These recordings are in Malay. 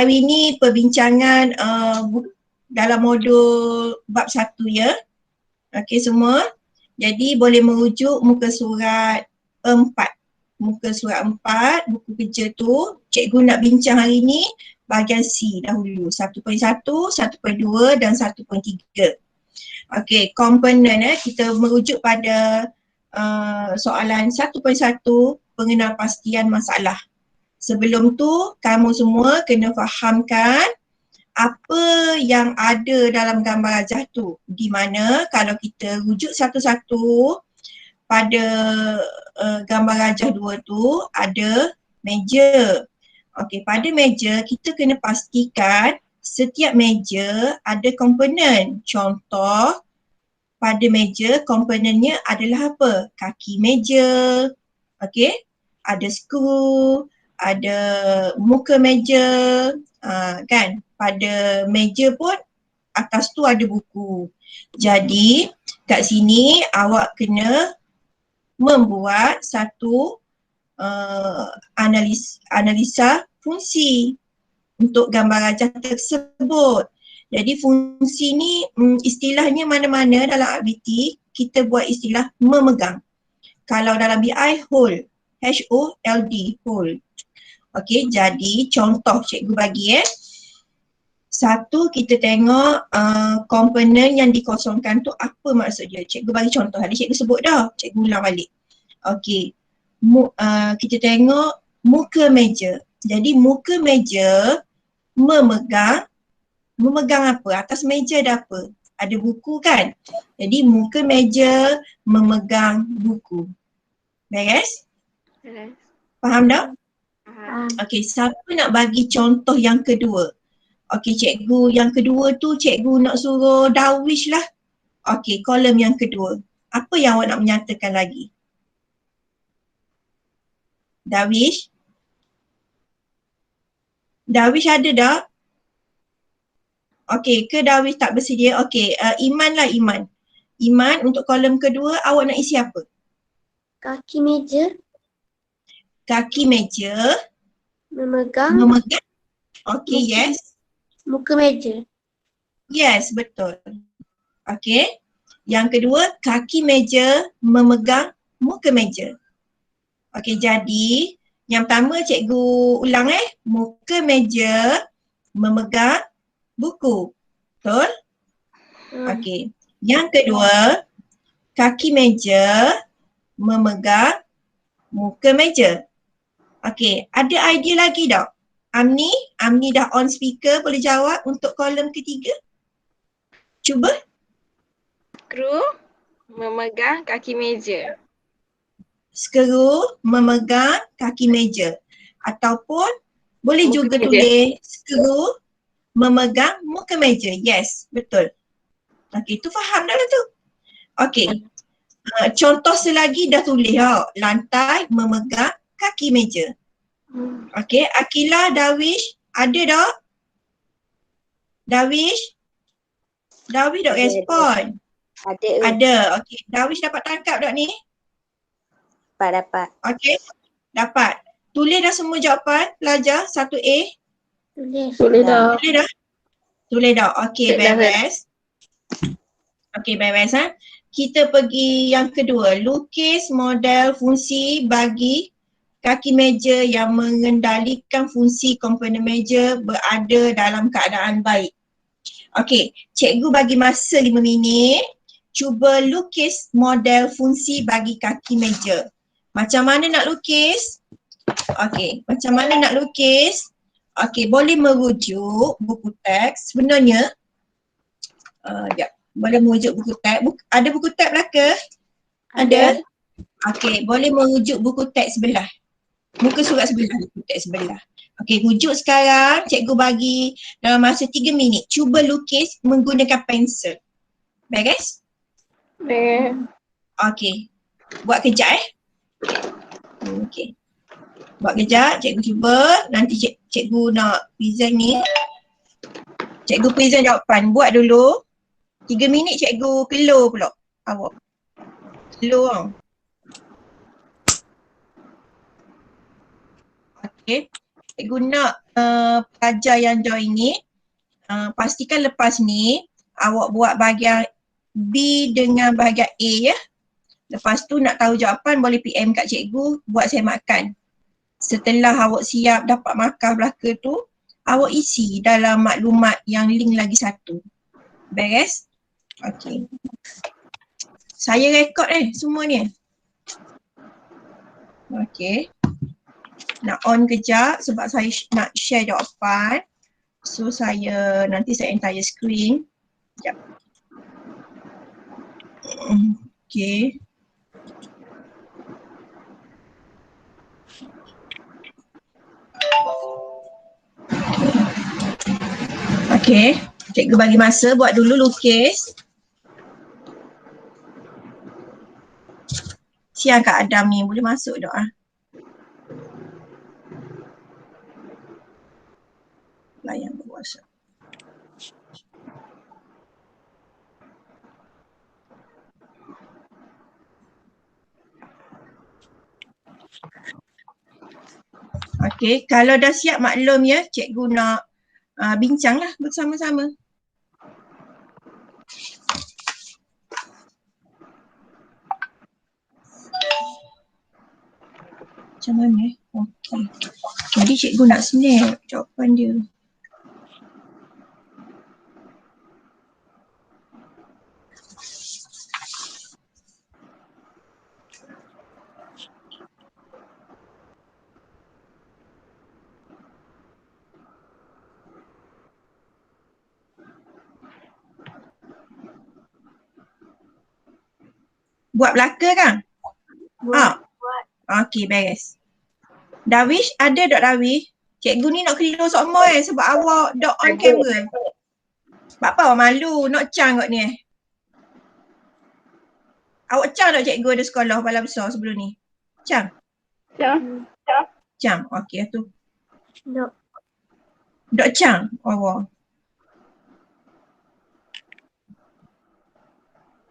hari ni perbincangan dalam modul bab 1 ya. Okey semua. Jadi boleh merujuk muka surat 4. Muka surat 4, buku kerja tu. Cikgu nak bincang hari ni bahagian C dahulu. 1.1, 1.2 dan 1.3. Okey, komponen kita merujuk pada soalan 1.1 pengenalpastian masalah. Sebelum tu kamu semua kena fahamkan apa yang ada dalam gambar rajah tu. Di mana kalau kita rujuk satu-satu pada gambar rajah 2 tu ada meja. Okey, pada meja kita kena pastikan setiap meja ada komponen. Contoh pada meja komponennya adalah apa? Kaki meja. Okey, ada skru, ada muka meja, kan? Pada meja pun atas tu ada buku. Jadi kat sini awak kena membuat satu analisa fungsi untuk gambar rajah tersebut. Jadi fungsi ni istilahnya mana-mana dalam aktiviti kita buat istilah memegang. Kalau dalam BI hold, HOLD, hold. Okey, jadi contoh cikgu bagi satu kita tengok komponen yang dikosongkan tu apa maksudnya. Cikgu bagi contoh, tadi cikgu sebut dah, cikgu ulang balik. Okey, kita tengok muka meja. Jadi muka meja memegang apa? Atas meja ada apa? Ada buku kan? Jadi muka meja memegang buku. Beres? Faham tak? Okey, siapa nak bagi contoh yang kedua? Okey, cikgu yang kedua tu cikgu nak suruh Darwish lah. Okey, kolom yang kedua. Apa yang awak nak menyatakan lagi? Darwish? Darwish ada tak? Okey, ke Darwish tak bersedia? Okey, Iman lah Iman. Iman untuk kolom kedua awak nak isi apa? Kaki meja Kaki meja memegang Okey, yes. muka meja. Yes, betul. Okey. Yang kedua, kaki meja memegang muka meja. Okey, jadi yang pertama cikgu ulang muka meja memegang buku. Betul? Okey. Yang kedua, kaki meja memegang muka meja. Okey, ada idea lagi tak? Amni dah on speaker, boleh jawab untuk kolom ketiga? Cuba. Skru memegang kaki meja. Skru memegang kaki meja. Ataupun boleh Muka juga meja. tulis skru memegang muka meja. Yes, betul. Okey, tu faham dah lah tu. Okey. Contoh selagi dah tulis lantai memegang kaki meja. Okey, Akila, Darwish, ada tak? Darwish tak respon. Ada. Okey, Darwish dapat tangkap tak ni? Dapat. Okey, dapat. Tulis dah semua jawapan pelajar 1A? Tulis dah. Tulis dah. Okey, beres. Okey, beres Kita pergi yang kedua. Lukis model fungsi bagi kaki meja yang mengendalikan fungsi komponen meja berada dalam keadaan baik. Okey, cikgu bagi masa 5 minit. Cuba lukis model fungsi bagi kaki meja. Macam mana nak lukis? Okey, macam mana nak lukis? Okey, boleh merujuk buku teks. Sebenarnya, boleh merujuk buku teks. Ada buku teks belakang? Ada? Okey, boleh merujuk buku teks sebelah. Muka surat sebelah, buku teks sebelah. Okey, rujuk sekarang. Cikgu bagi dalam masa 3 minit. Cuba lukis menggunakan pensel. Beres? Okey. Buat kejap Okey. Buat kejap, cikgu cuba. Nanti cikgu nak present ni. Cikgu present jawapan. Buat dulu. 3 minit cikgu keluar pula awak. Keluar. Okey. Cikgu nak pelajar yang join ni, pastikan lepas ni awak buat bahagian B dengan bahagian A ya. Lepas tu nak tahu jawapan boleh PM kat cikgu, buat semakkan. Setelah awak siap dapat markah belaka tu, awak isi dalam maklumat yang link lagi satu. Beres? Okey. Saya rekod semua ni. Okey. Nak on kejap sebab saya nak share jawapan. So nanti saya entire screen. Sekejap. Okey. Okey, cikgu bagi masa buat dulu lukis. Siang Kak Adam ni, boleh masuk tak layan berkuasa. Okey, kalau dah siap maklum ya, cikgu nak bincanglah bersama-sama. Macam mana Okey. Jadi cikgu nak snap jawapan dia. Buat belaka kan? Buat. Okey, beres. Darwish, ada tak Darwish? Cikgu ni nak clear semua sebab awak dot on camera. Sebab apa awak malu? Nak cang kot ni Awak cang tak cikgu ada sekolah Palang Besar sebelum ni? Cang? Cang, okey tu. Dok cang? Allah.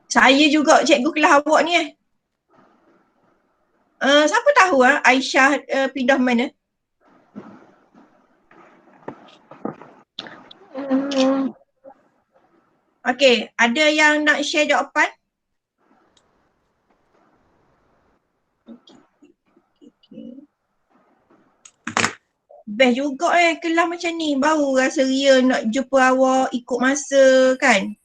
Saya juga cikgu kelas awak ni siapa tahu Aisyah pindah mana? Okey, ada yang nak share jawapan? Best juga kelas macam ni. Baru rasa ria nak jumpa awak ikut masa kan?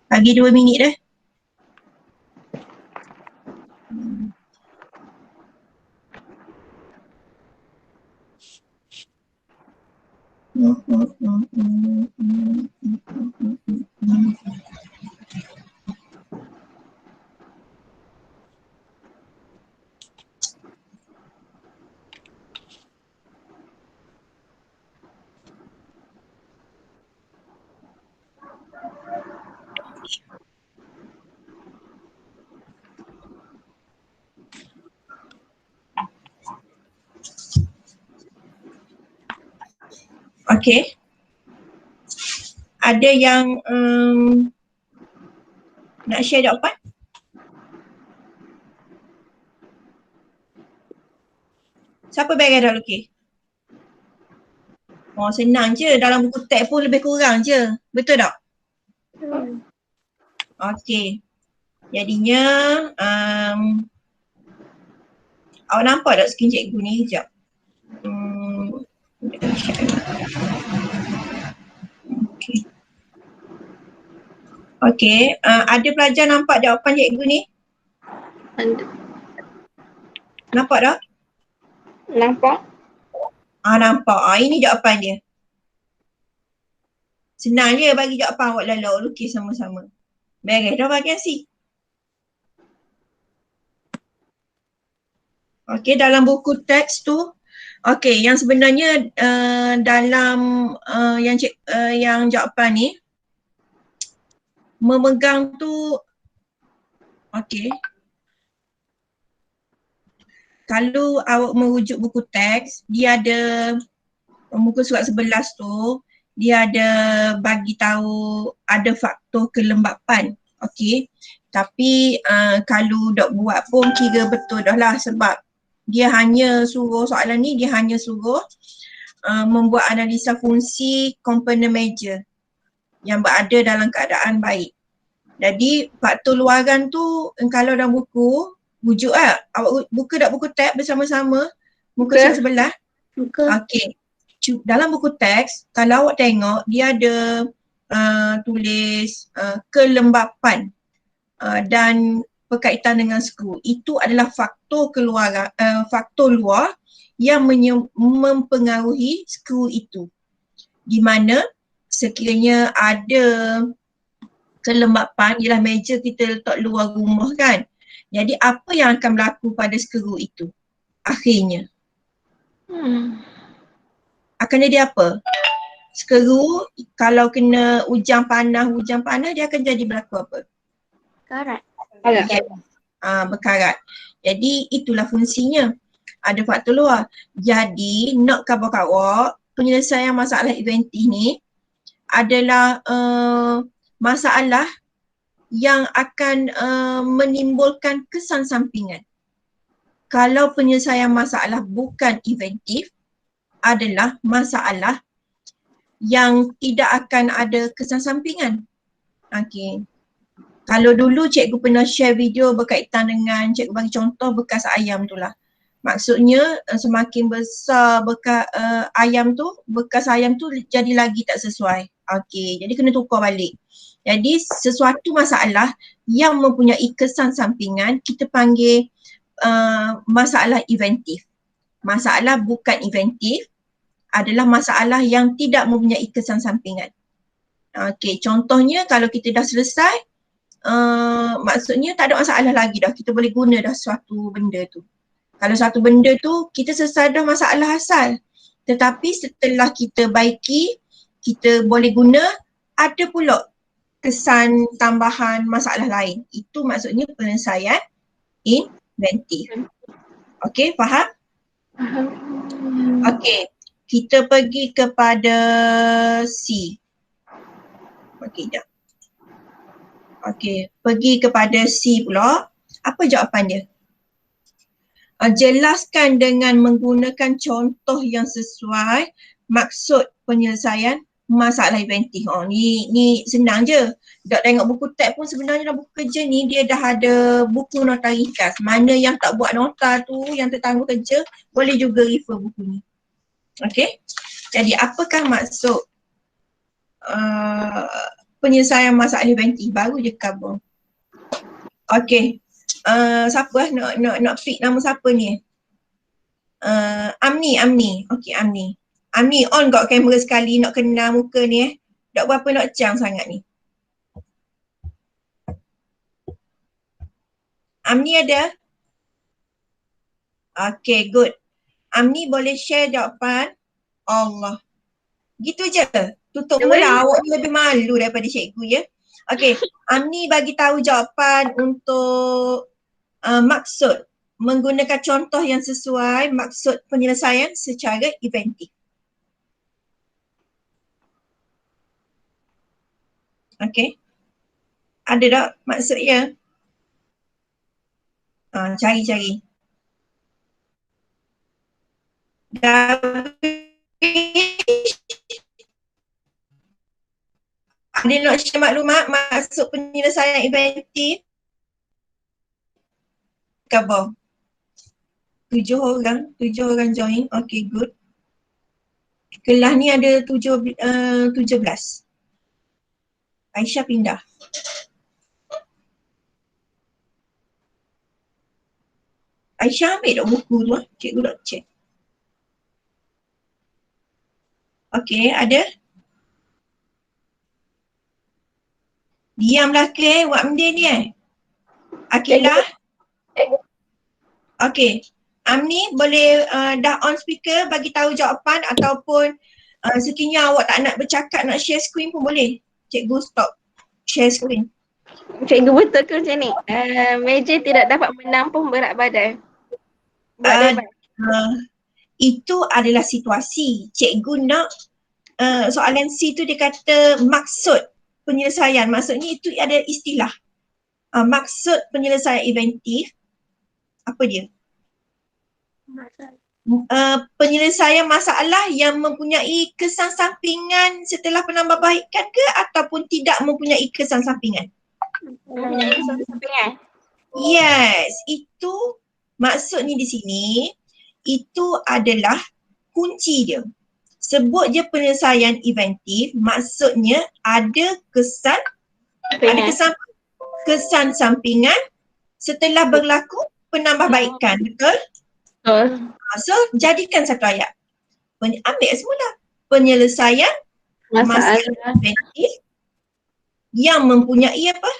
Lagi 2 minit dah. Okey. Ada yang nak share jawapan? Siapa beres dah lukis? Oh, senang je. Dalam buku teks pun lebih kurang je. Betul tak? Okey. Jadinya awak nampak tak skrin cikgu ni? Sekejap. Okey. Okey. Ada pelajar nampak jawapan cikgu ni? Nampak tak? Nampak? Nampak. Ini jawapan dia. Senang je bagi jawapan awak lalu lukis sama-sama. Beres dah bahagian C. Okey, dalam buku teks tu, okey, yang sebenarnya dalam yang jawapan ni memegang tu, okey. Kalau awak merujuk buku teks, dia ada muka surat 11 tu, dia ada bagi tahu ada faktor kelembapan. Okey. Tapi kalau dok buat pun kira betul dah lah sebab dia hanya suruh soalan ni, dia hanya suruh membuat analisa fungsi komponen meja yang berada dalam keadaan baik. Jadi faktor luaran tu kalau dalam buku, bujuk lah. Awak buka tak buku teks bersama-sama? Muka surat sebelah. Muka. Okey. Dalam buku teks, kalau awak tengok dia ada tulis kelembapan dan berkaitan dengan skru. Itu adalah faktor keluaran, faktor luar yang mempengaruhi skru itu. Di mana sekiranya ada kelembapan, ialah meja kita letak luar rumah kan. Jadi apa yang akan berlaku pada skru itu? Akhirnya. Akan jadi apa? Skru kalau kena hujan panas dia akan jadi berlaku apa? Karat. Yes. Berkarat. Jadi itulah fungsinya. Ada faktor luar. Jadi nak khabar awak, penyelesaian masalah inventif ni adalah masalah yang akan menimbulkan kesan sampingan. Kalau penyelesaian masalah bukan inventif adalah masalah yang tidak akan ada kesan sampingan. Okey. Kalau dulu cikgu pernah share video berkaitan dengan cikgu bagi contoh bekas ayam tu lah. Maksudnya semakin besar bekas ayam tu jadi lagi tak sesuai. Okey, jadi kena tukar balik. Jadi sesuatu masalah yang mempunyai kesan sampingan kita panggil masalah inventif. Masalah bukan inventif adalah masalah yang tidak mempunyai kesan sampingan. Okey, contohnya kalau kita dah selesai, maksudnya tak ada masalah lagi dah. Kita boleh guna dah suatu benda tu. Kalau satu benda tu kita selesai dah masalah asal. Tetapi setelah kita baiki, kita boleh guna, ada pula kesan tambahan masalah lain. Itu maksudnya penyelesaian inventif. Okey, faham? Faham. Okey, kita pergi kepada C. Okey, jap. Okey, pergi kepada C pula. Apa jawapan dia? Jelaskan dengan menggunakan contoh yang sesuai maksud penyelesaian masalah inventif. Ni senang je. Dok tengok buku teks pun sebenarnya dalam buku kerja ni dia dah ada buku nota ringkas. Mana yang tak buat nota tu, yang tertangguh kerja, boleh juga refer buku ni. Okey. Jadi apakah maksud penyelesaian masalah inventif? Baru je cover. Okey. Siapa nak pick nama siapa ni? Amni. Okey, Amni. Amni on kat kamera sekali nak kenal muka ni Tak berapa nak cang sangat ni. Amni ada? Okay, good. Amni boleh share jawapan? Allah. Gitu je. Tutup mula. Awak ni lebih malu daripada cikgu ya. Okay. Amni bagi tahu jawapan untuk maksud. Menggunakan contoh yang sesuai maksud penyelesaian secara inventif. Okay. Ada tak maksudnya? Cari-cari. Ada nak share maklumat maksud penyelesaian inventif? Cover. 7 orang join. Okay, good. Kelas ni ada 17. Aisyah pindah. Aisyah ambil tak buku tu? Cikgu nak check. Okay, ada? Diamlah ke buat benda ni Akilah? Okay. Amni boleh dah on speaker bagi tahu jawapan ataupun sekiranya awak tak nak bercakap, nak share screen pun boleh. Cikgu stop share screen. Cikgu betul ke macam ni? Meja tidak dapat menampung berat badan. Itu adalah situasi. Cikgu nak soalan C tu dia kata maksud penyelesaian. Maksudnya itu ada istilah. Maksud penyelesaian inventif, apa dia? Penyelesaian masalah yang mempunyai kesan sampingan setelah penambahbaikan ke ataupun tidak mempunyai kesan sampingan? Mempunyai kesan sampingan. Yes, itu maksudnya di sini itu adalah kunci dia. Sebut je penyelesaian inventif, maksudnya ada kesan kesan sampingan setelah berlaku penambahbaikan, betul? So, jadikan satu ayat. Ambil semula. Penyelesaian masalah inventif yang mempunyai apa?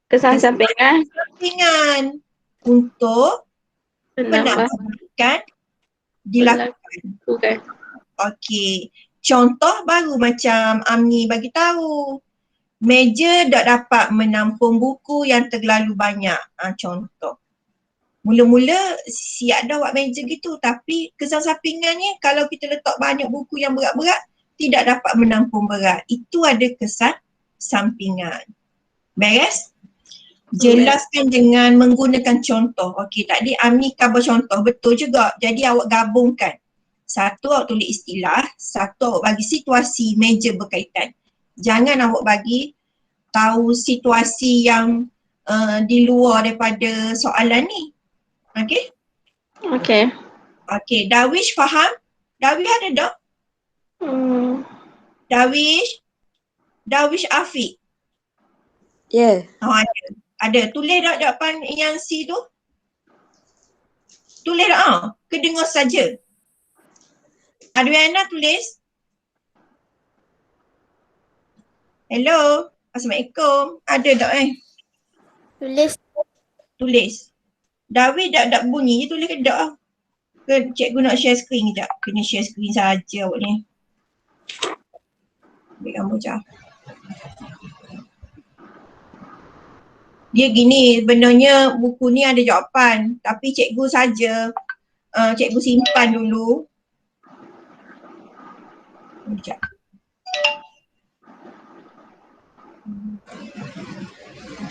Kesan sampingan untuk penambahbaikan dilakukan. Okey. Contoh baru macam Amni bagi tahu. Meja tak dapat menampung buku yang terlalu banyak. Contoh. Mula-mula siap dah buat meja gitu, tapi kesan sampingannya kalau kita letak banyak buku yang berat-berat tidak dapat menampung berat. Itu ada kesan sampingan. Beres? Jelaskan dengan menggunakan contoh. Okey, tadi Amni cover contoh, betul juga. Jadi awak gabungkan. Satu awak tulis istilah, satu awak bagi situasi meja berkaitan. Jangan awak bagi tahu situasi yang di luar daripada soalan ni. Okey? Okey. Okey, Darwish faham? Darwish ada tak? Darwish Afiq? Ya. Ada. Ada. Tulis tak jawapan yang C tu? Tulis tak? Kedengar saja. Adriana tulis. Hello. Assalamualaikum. Ada tak Tulis. Dawi tak bunyi je tulis ke tak? Ke cikgu nak share screen kejap? Kena share screen saja awak ni. Ambil gambar jap. Dia gini, sebenarnya buku ni ada jawapan tapi cikgu saja cikgu simpan dulu. Sekejap.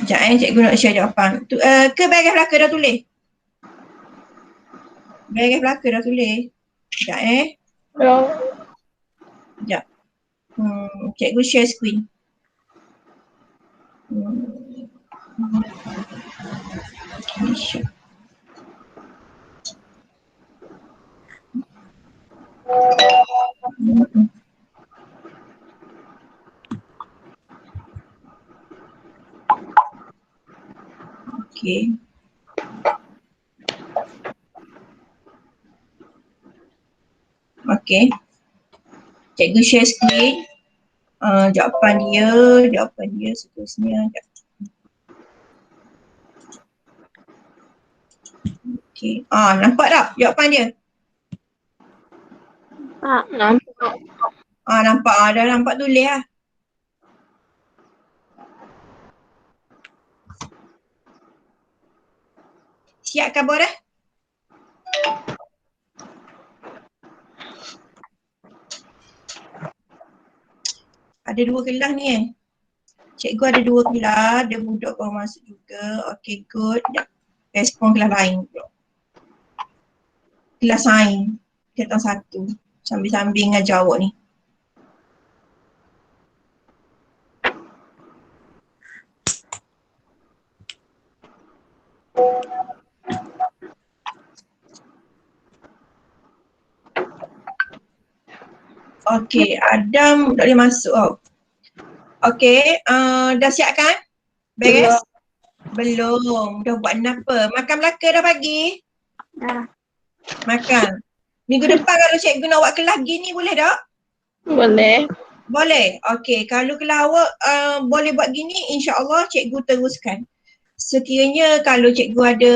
Sekejap cikgu nak share jawapan. Ke bahagian belakang dah tulis? Bahagian belakang dah tulis? Sekejap Sekejap. Cikgu share screen. Okey. Okey. Cikgu share screen. Jawapan dia seterusnya. Okey. Nampak tak jawapan dia? Nampak. Nampak. Dah nampak tulis lah. Siap khabar dah? Ada 2 kelas ni Cikgu ada 2 kelas, ada budak baru masuk juga. Okay, good. Respon kelas lain pula. Kelas sains, kelas 1. Sambil-sambil ngajar awak ni. Okay, Adam tak boleh masuk Okay, dah siap kan? Beres? Belum. Dah buat apa? Makan Melaka dah pagi? Dah. Makan. Minggu depan kalau cikgu nak buat kelas gini boleh tak? Boleh. Boleh? Okay, kalau kelas awak boleh buat gini, insyaAllah cikgu teruskan. Sekiranya kalau cikgu ada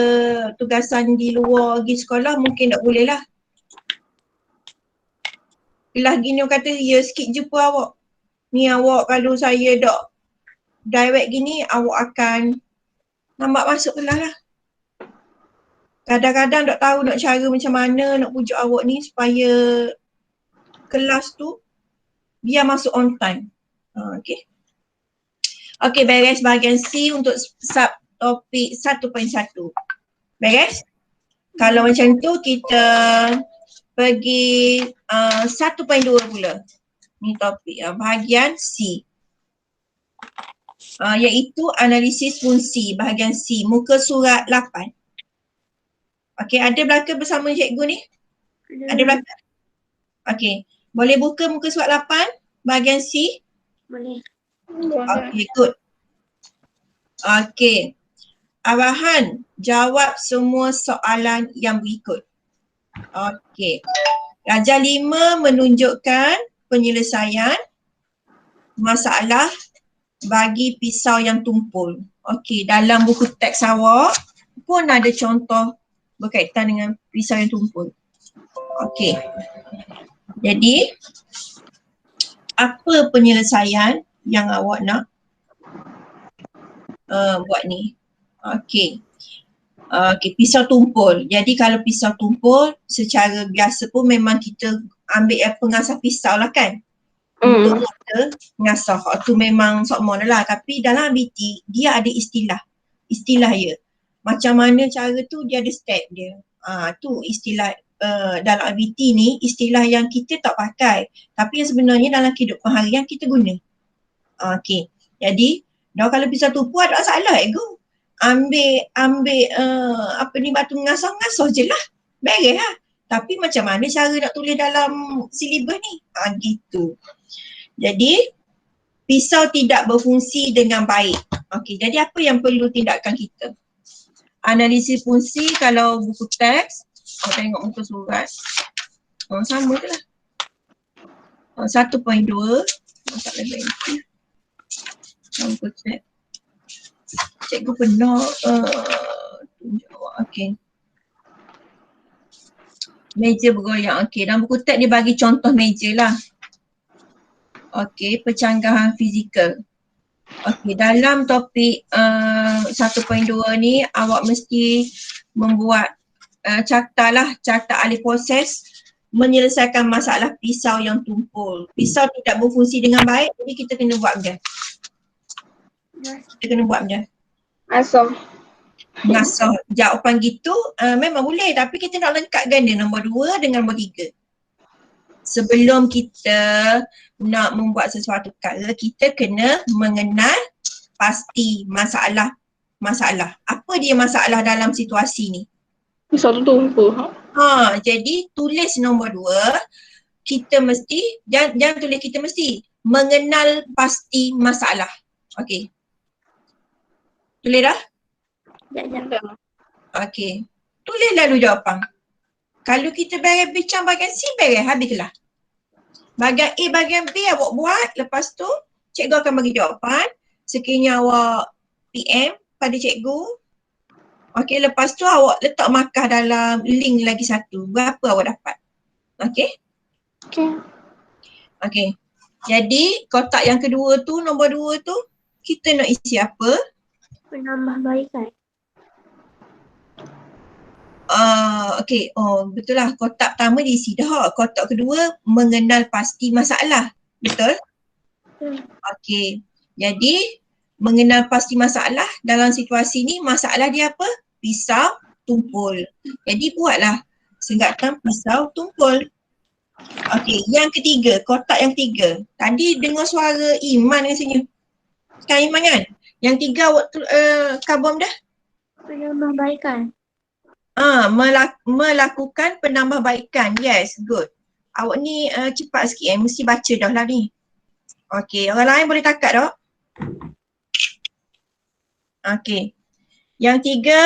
tugasan di luar pergi sekolah mungkin tak boleh lah. Kelas gini orang kata, ya sikit jumpa awak. Ni awak kalau saya tak direct gini, awak akan lambat masuk kelas lah. Kadang-kadang tak tahu nak cara macam mana nak pujuk awak ni supaya kelas tu biar masuk on time. Okay. Okay, beres bahagian C untuk subtopik 1.1. Beres? Kalau macam tu kita pergi 1.2 pula. Ni topik bahagian C. Iaitu analisis fungsi bahagian C, muka surat 8. Okey, ada belakang bersama cikgu ni? Ada belakang? Okey, boleh buka muka surat 8 bahagian C? Boleh. Okey, good. Okey, arahan jawab semua soalan yang berikut. Okey, Darjah 5 menunjukkan penyelesaian masalah bagi pisau yang tumpul. Okey, dalam buku teks awak pun ada contoh berkaitan dengan pisau yang tumpul. Okey. Jadi, apa penyelesaian yang awak nak buat ni? Okey. Okey, pisau tumpul. Jadi kalau pisau tumpul secara biasa pun memang kita ambil pengasah pisau lah kan? Untuk kita mengasah. Tu memang sokmon lah. Tapi dalam ABT dia ada istilah. Istilah dia. Macam mana cara tu dia ada step dia. Tu istilah dalam ABT ni istilah yang kita tak pakai. Tapi yang sebenarnya dalam kehidupan harian kita guna. Okey. Jadi kalau pisau tumpul ada masalah ego. Ambil batu mengasah je lah. Beres lah. Tapi macam mana cara nak tulis dalam silibus ni? Gitu. Jadi pisau tidak berfungsi dengan baik. Okey, jadi apa yang perlu tindakan kita? Analisis fungsi kalau buku teks, tengok muka surat. Sama je lah. 1.2. Tak lebih. Muka teks. Cikgu pernah tunjuk awak. Okey. Meja bergoyang. Okey, dalam buku teks dia bagi contoh meja lah. Okey, pencanggahan fizikal. Okey, dalam topik 1.2 ni awak mesti membuat carta ahli proses menyelesaikan masalah pisau yang tumpul. Pisau tidak berfungsi dengan baik, jadi kita kena buat macam. Kita kena buat macam. Mengasah. Jawapan gitu memang boleh, tapi kita nak lengkapkan dia nombor 2 dengan nombor 3. Sebelum kita nak membuat sesuatu perkara, kita kena mengenal pasti masalah. Apa dia masalah dalam situasi ni? Pisau tu tumpul. Jadi tulis nombor 2, kita mesti, jangan tulis kita mesti, mengenal pasti masalah. Okey. Tulis dah? Sekejap. Okey. Tulis lalu jawapan. Kalau kita beres bincang bahagian C, beres, habislah. Bahagian A, bahagian B awak buat, lepas tu cikgu akan bagi jawapan. Sekiranya awak PM pada cikgu. Okey, lepas tu awak letak markah dalam link lagi satu. Berapa awak dapat? Okey? Okey. Jadi kotak yang kedua tu, nombor 2 tu, kita nak isi apa? Penambahbaikan. Okey, betul lah, kotak pertama diisi dah. Kotak kedua mengenal pasti masalah. Betul? Okey. Jadi mengenal pasti masalah dalam situasi ni, masalah dia apa? Pisau tumpul. Jadi buatlah singkatan pisau tumpul. Okey, yang ketiga, kotak yang ketiga. Tadi dengar suara Iman rasanya. Sekarang Iman kan? Yang tiga awak kabum dah? Penambahbaikan. Melakukan penambahbaikan. Yes, good. Awak ni cepat sikit mesti baca dah lah ni. Okey, orang lain boleh takat tak? Okey. Yang tiga,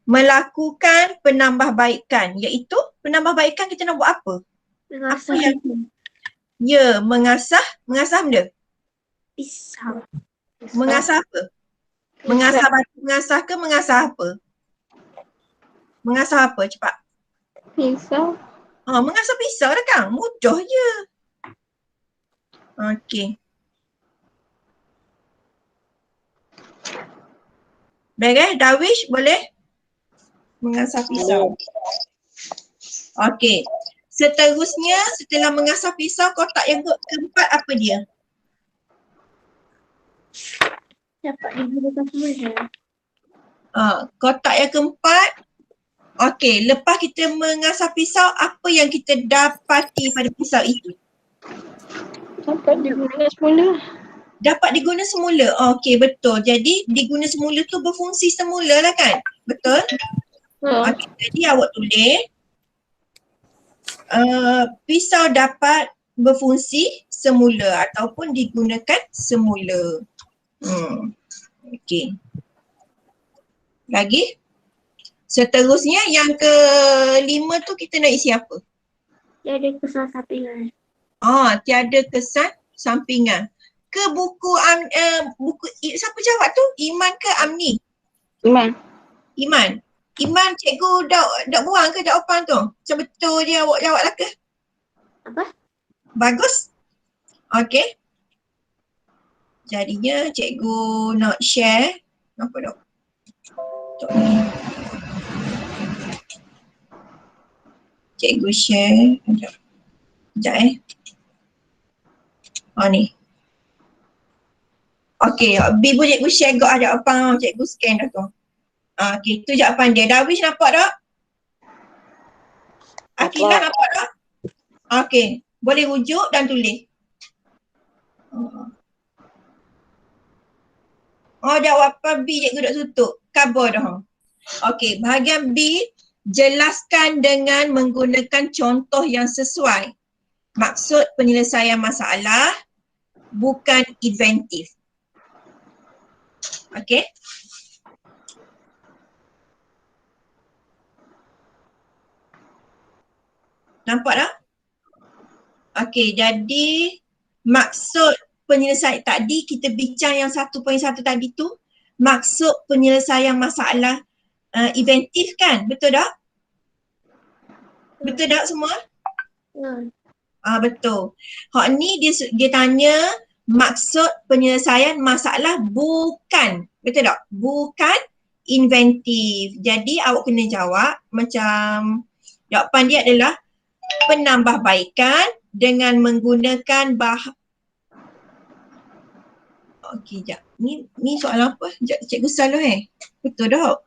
melakukan penambahbaikan. Iaitu penambahbaikan kita nak buat apa? Mengasah Ya, mengasah benda. pisau. Mengasah apa? Mengasah batu mengasah ke mengasah apa? Mengasah apa? Cepat. Pisau. Mengasah pisau dah kan? Mudah je. Okey. Beres, Darwish boleh? Mengasah pisau. Okey. Seterusnya setelah mengasah pisau, kotak yang keempat apa dia? Dapat digunakan semula. Kotak yang keempat, okey, lepas kita mengasah pisau, apa yang kita dapati pada pisau itu? Dapat digunakan semula. Dapat diguna semula. Okey, betul. Jadi diguna semula tu berfungsi semula lah kan? Betul? Okey, jadi awak tulis pisau dapat berfungsi semula ataupun digunakan semula. Okey. Lagi? Seterusnya yang kelima tu kita nak isi apa? Dia ada kesan sampingan. Tiada kesan sampingan. Ke buku siapa jawab tu? Iman ke Amni? Iman. Iman, cikgu dah buang ke jawapan tu? Macam betul dia awak jawab lah ke? Apa? Bagus. Okey. Jadinya cikgu nak share. Apa dok? Cikgu share. Sekejap ni. Okey, Bibu cikgu share got jawapan cikgu scan dah tu. Okey, tu jawapan dia. Darwish nampak tak? Akilah nampak tak? Okey, boleh rujuk dan tulis. Jawapan B cikgu dah tutup. Cover dah. Okey, bahagian B, jelaskan dengan menggunakan contoh yang sesuai. Maksud penyelesaian masalah bukan inventif. Okey. Nampak tak? Okey, jadi maksud penyelesaian tadi kita bincang yang 1.1 tadi tu, maksud penyelesaian masalah inventif kan? Betul tak? Betul tak semua? Betul. Hak ni dia tanya maksud penyelesaian masalah bukan, betul tak? Bukan inventif. Jadi awak kena jawab macam jawapan dia adalah penambahbaikan dengan menggunakan Okey, sekejap. Ni soalan apa? Cikgu salah Betul tak?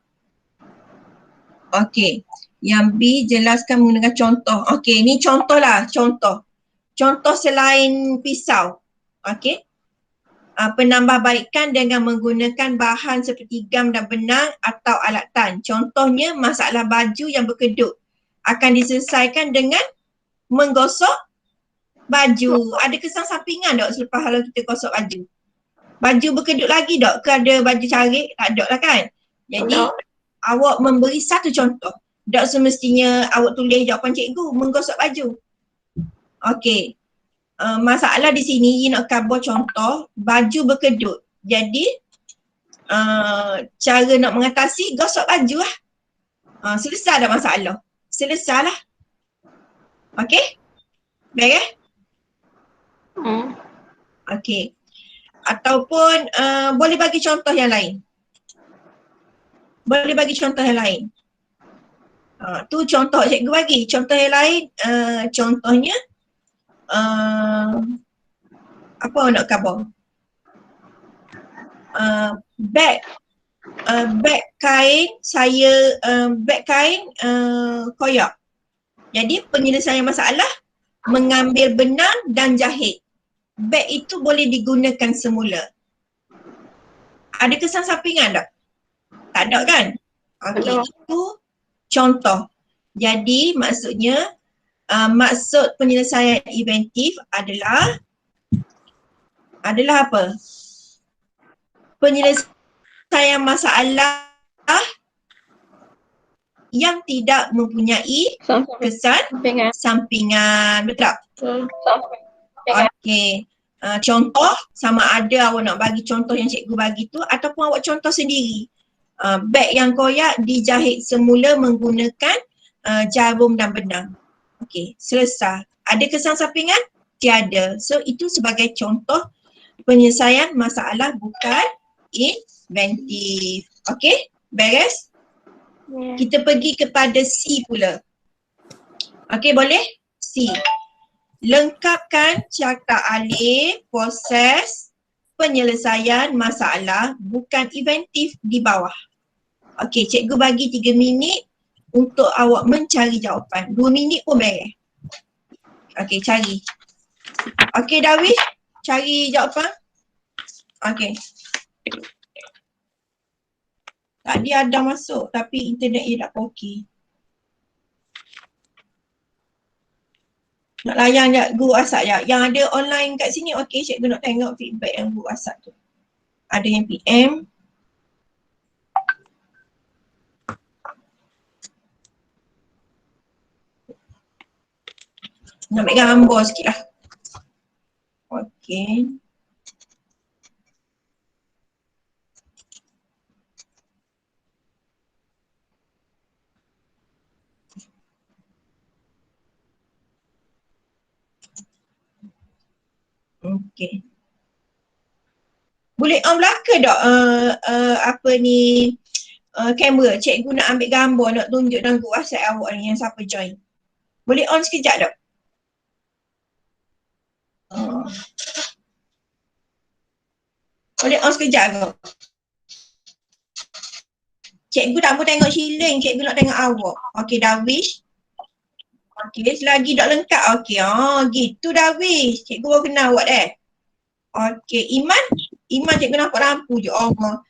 Okey. Yang B jelaskan menggunakan contoh. Okey, ni contoh lah. Contoh selain pisau. Okey. Penambahbaikan dengan menggunakan bahan seperti gam dan benang atau alat tan. Contohnya masalah baju yang berkedut akan diselesaikan dengan menggosok baju. Ada kesan sampingan tak selepas kalau kita gosok baju? Baju berkedut lagi tak? Ke ada baju carik? Tak ada lah kan? Jadi awak memberi satu contoh. Tak semestinya awak tulis jawapan cikgu menggosok baju. Okey. Masalah di sini you nak cover contoh baju berkedut. Jadi cara nak mengatasi gosok baju lah. Selesai dah masalah. Selesai lah. Okey? Baik Okey. Ataupun boleh bagi contoh yang lain. Tu contoh cikgu bagi. Contoh yang lain, contohnya apa nak cover? Beg kain koyak. Jadi penyelesaian masalah mengambil benang dan jahit. Beg itu boleh digunakan semula. Ada kesan sampingan tak? Tak ada kan? Okey, itu contoh. Jadi maksudnya maksud penyelesaian inventif adalah apa? Penyelesaian masalah yang tidak mempunyai kesan sampingan. Betul tak? Okey. Contoh sama ada awak nak bagi contoh yang cikgu bagi tu ataupun awak contoh sendiri. Beg yang koyak dijahit semula menggunakan jarum dan benang. Okey, selesai. Ada kesan sampingan? Tiada. So itu sebagai contoh penyelesaian masalah bukan inventif. Okey, beres? Kita pergi kepada C pula. Okey, boleh? C. Lengkapkan cakap alif proses penyelesaian masalah bukan inventif di bawah. Okey, cikgu bagi 3 minit untuk awak mencari jawapan. 2 minit pun beres. Okey, cari. Okey, Darwish, cari jawapan. Okey. Tadi ada masuk tapi internet dia tak okey. Nak layan je guru asap je. Yang ada online kat sini okey, cikgu nak tengok feedback yang guru asap tu. Ada yang PM. Nak ambil gambar sikit lah. Okey. Okey. Boleh on belaka tak apa ni kamera? Cikgu nak ambil gambar, nak tunjuk dalam group WhatsApp awak ni yang siapa join. Boleh on sekejap tak? Boleh on sekejap ke? Cikgu tak mau tengok Shilin, cikgu nak tengok awak. Okey, Darwish. Okey, selagi tak lengkap. Okey, gitu Darwish. Cikgu baru kenal awak dah. Okey, Iman. Iman cikgu nampak lampu je. Allah.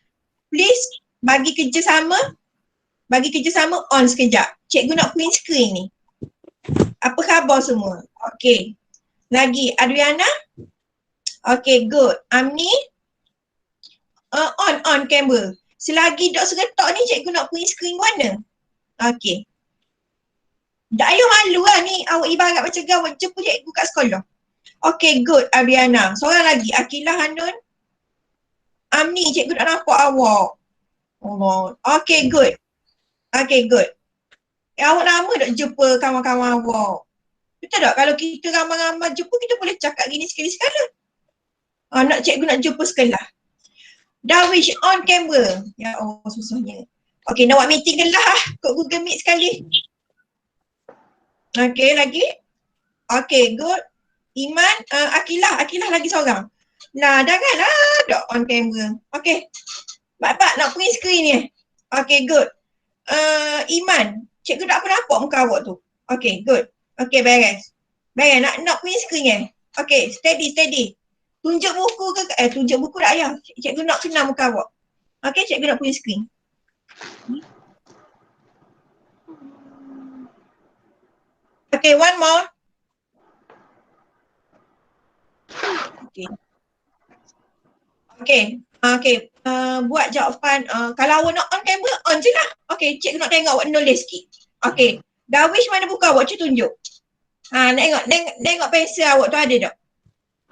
Please, bagi kerjasama. Bagi kerjasama on sekejap. Cikgu nak print screen ni. Apa khabar semua? Okey. Lagi, Adriana. Okey, good. Amni. On camera. Selagi dok seretak ni cikgu nak print screen mana? Okey. Tak payah malu lah ni. Awak ibarat macam gawat jumpa cikgu kat sekolah. Okay, good Adriana. Seorang lagi, Akilah Hanun. Amni, cikgu nak nampak awak. Allah. Okay, good. Okay, good. Awak lama tak jumpa kawan-kawan awak? Betul tak? Kalau kita ramai-ramai jumpa, kita boleh cakap gini sekali-sekala. Nak cikgu nak jumpa sekolah. Darwish on camera. Ya Allah, susahnya. Okay, nak buat meeting ke lah. Kod Google Meet sekali. Okay, lagi. Okay, good. Iman, Akilah lagi seorang. Nah, janganlah dok on camera. Okay. Bak nak print screen ni. Okay, good. Iman, cikgu tak apa nampak muka awak tu. Okay, good. Okay, beres. Beres, nak print screen ni. Okay, steady. Tunjuk buku ke? Tunjuk buku tak payah. Cikgu nak kenal muka awak. Okay, cikgu nak print screen. Okay, one more. Okay. Buat jawapan. Kalau awak nak on camera, on je lah. Okay, cikgu nak tengok awak nulis sikit. Okay. Darwish mana buku awak? Cuba tunjuk. Tengok pensel awak tu ada tak?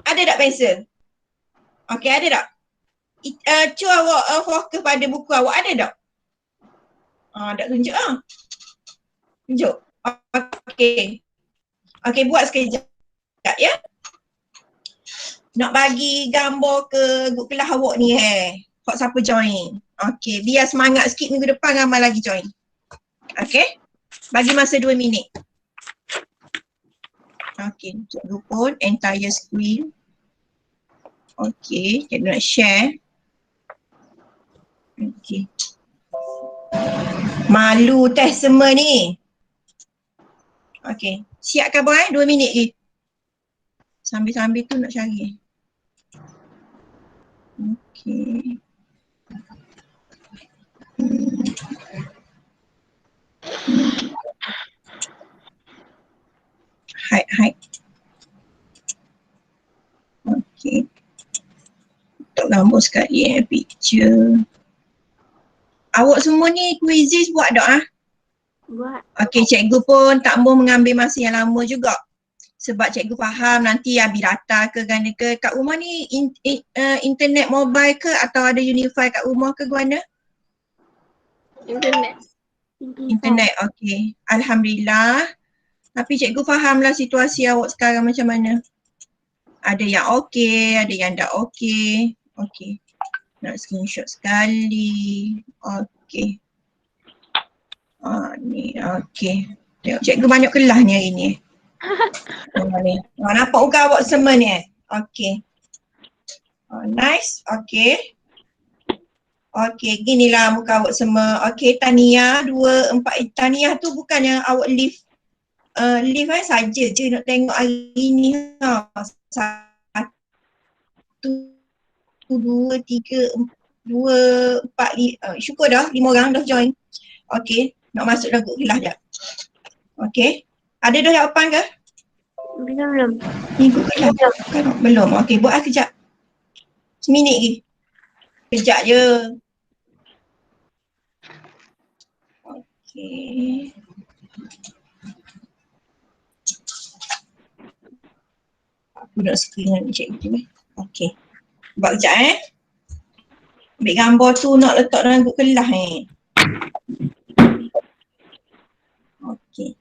Ada tak pensel? Okay, ada tak? Cuba awak fokus pada buku awak. Ada tak? Tak tunjuk lah. Tunjuk. Okay. Okay, buat sekejap ya. Nak bagi gambar ke grup kelas awak ni Kok siapa join. Okay, biar semangat sikit minggu depan ramai lagi join. Okay, bagi masa 2 minit. Okay, cikgu pun entire screen. Okay, cikgu nak share. Okay. Malu test semua ni. Okay, siap khabar 2 minit je. Sambil-sambil tu nak cari. Okay. Hide. Okay. Untuk gambar sekali picture. Awak semua ni quizzes buat tak Buat. Okay, cikgu pun tak mau mengambil masa yang lama juga. Sebab cikgu faham nanti habis data ke gana ke. Kat rumah ni internet mobile ke atau ada Unify kat rumah ke guna? Internet, okay. Alhamdulillah. Tapi cikgu fahamlah situasi awak sekarang macam mana. Ada yang okay, ada yang tak okay. Okay. Nak screenshot sekali. Okay. Ni, okay. Tengok cikgu banyak kelas ni hari ni. Boleh. Nampak muka awak semua ni Okay. Nice. Okay. Okay, ginilah muka awak semua. Okay, Tania 2, 4. Tania tu bukan yang awak leave saja je nak tengok hari ni. Satu, dua, tiga, dua, empat, syukur dah 5 orang dah join. Okay, nak masuk dalam grup kelas dah. Okay, ada dah jawapan ke? Belum. Minggu kelas kan? Belum. Okay, buat kejap. Seminit lagi. Kejap je. Okay. Aku nak screen dengan cikgu. Okay. Buat kejap Ambil gambar tu nak letak dalam grup kelas Okay.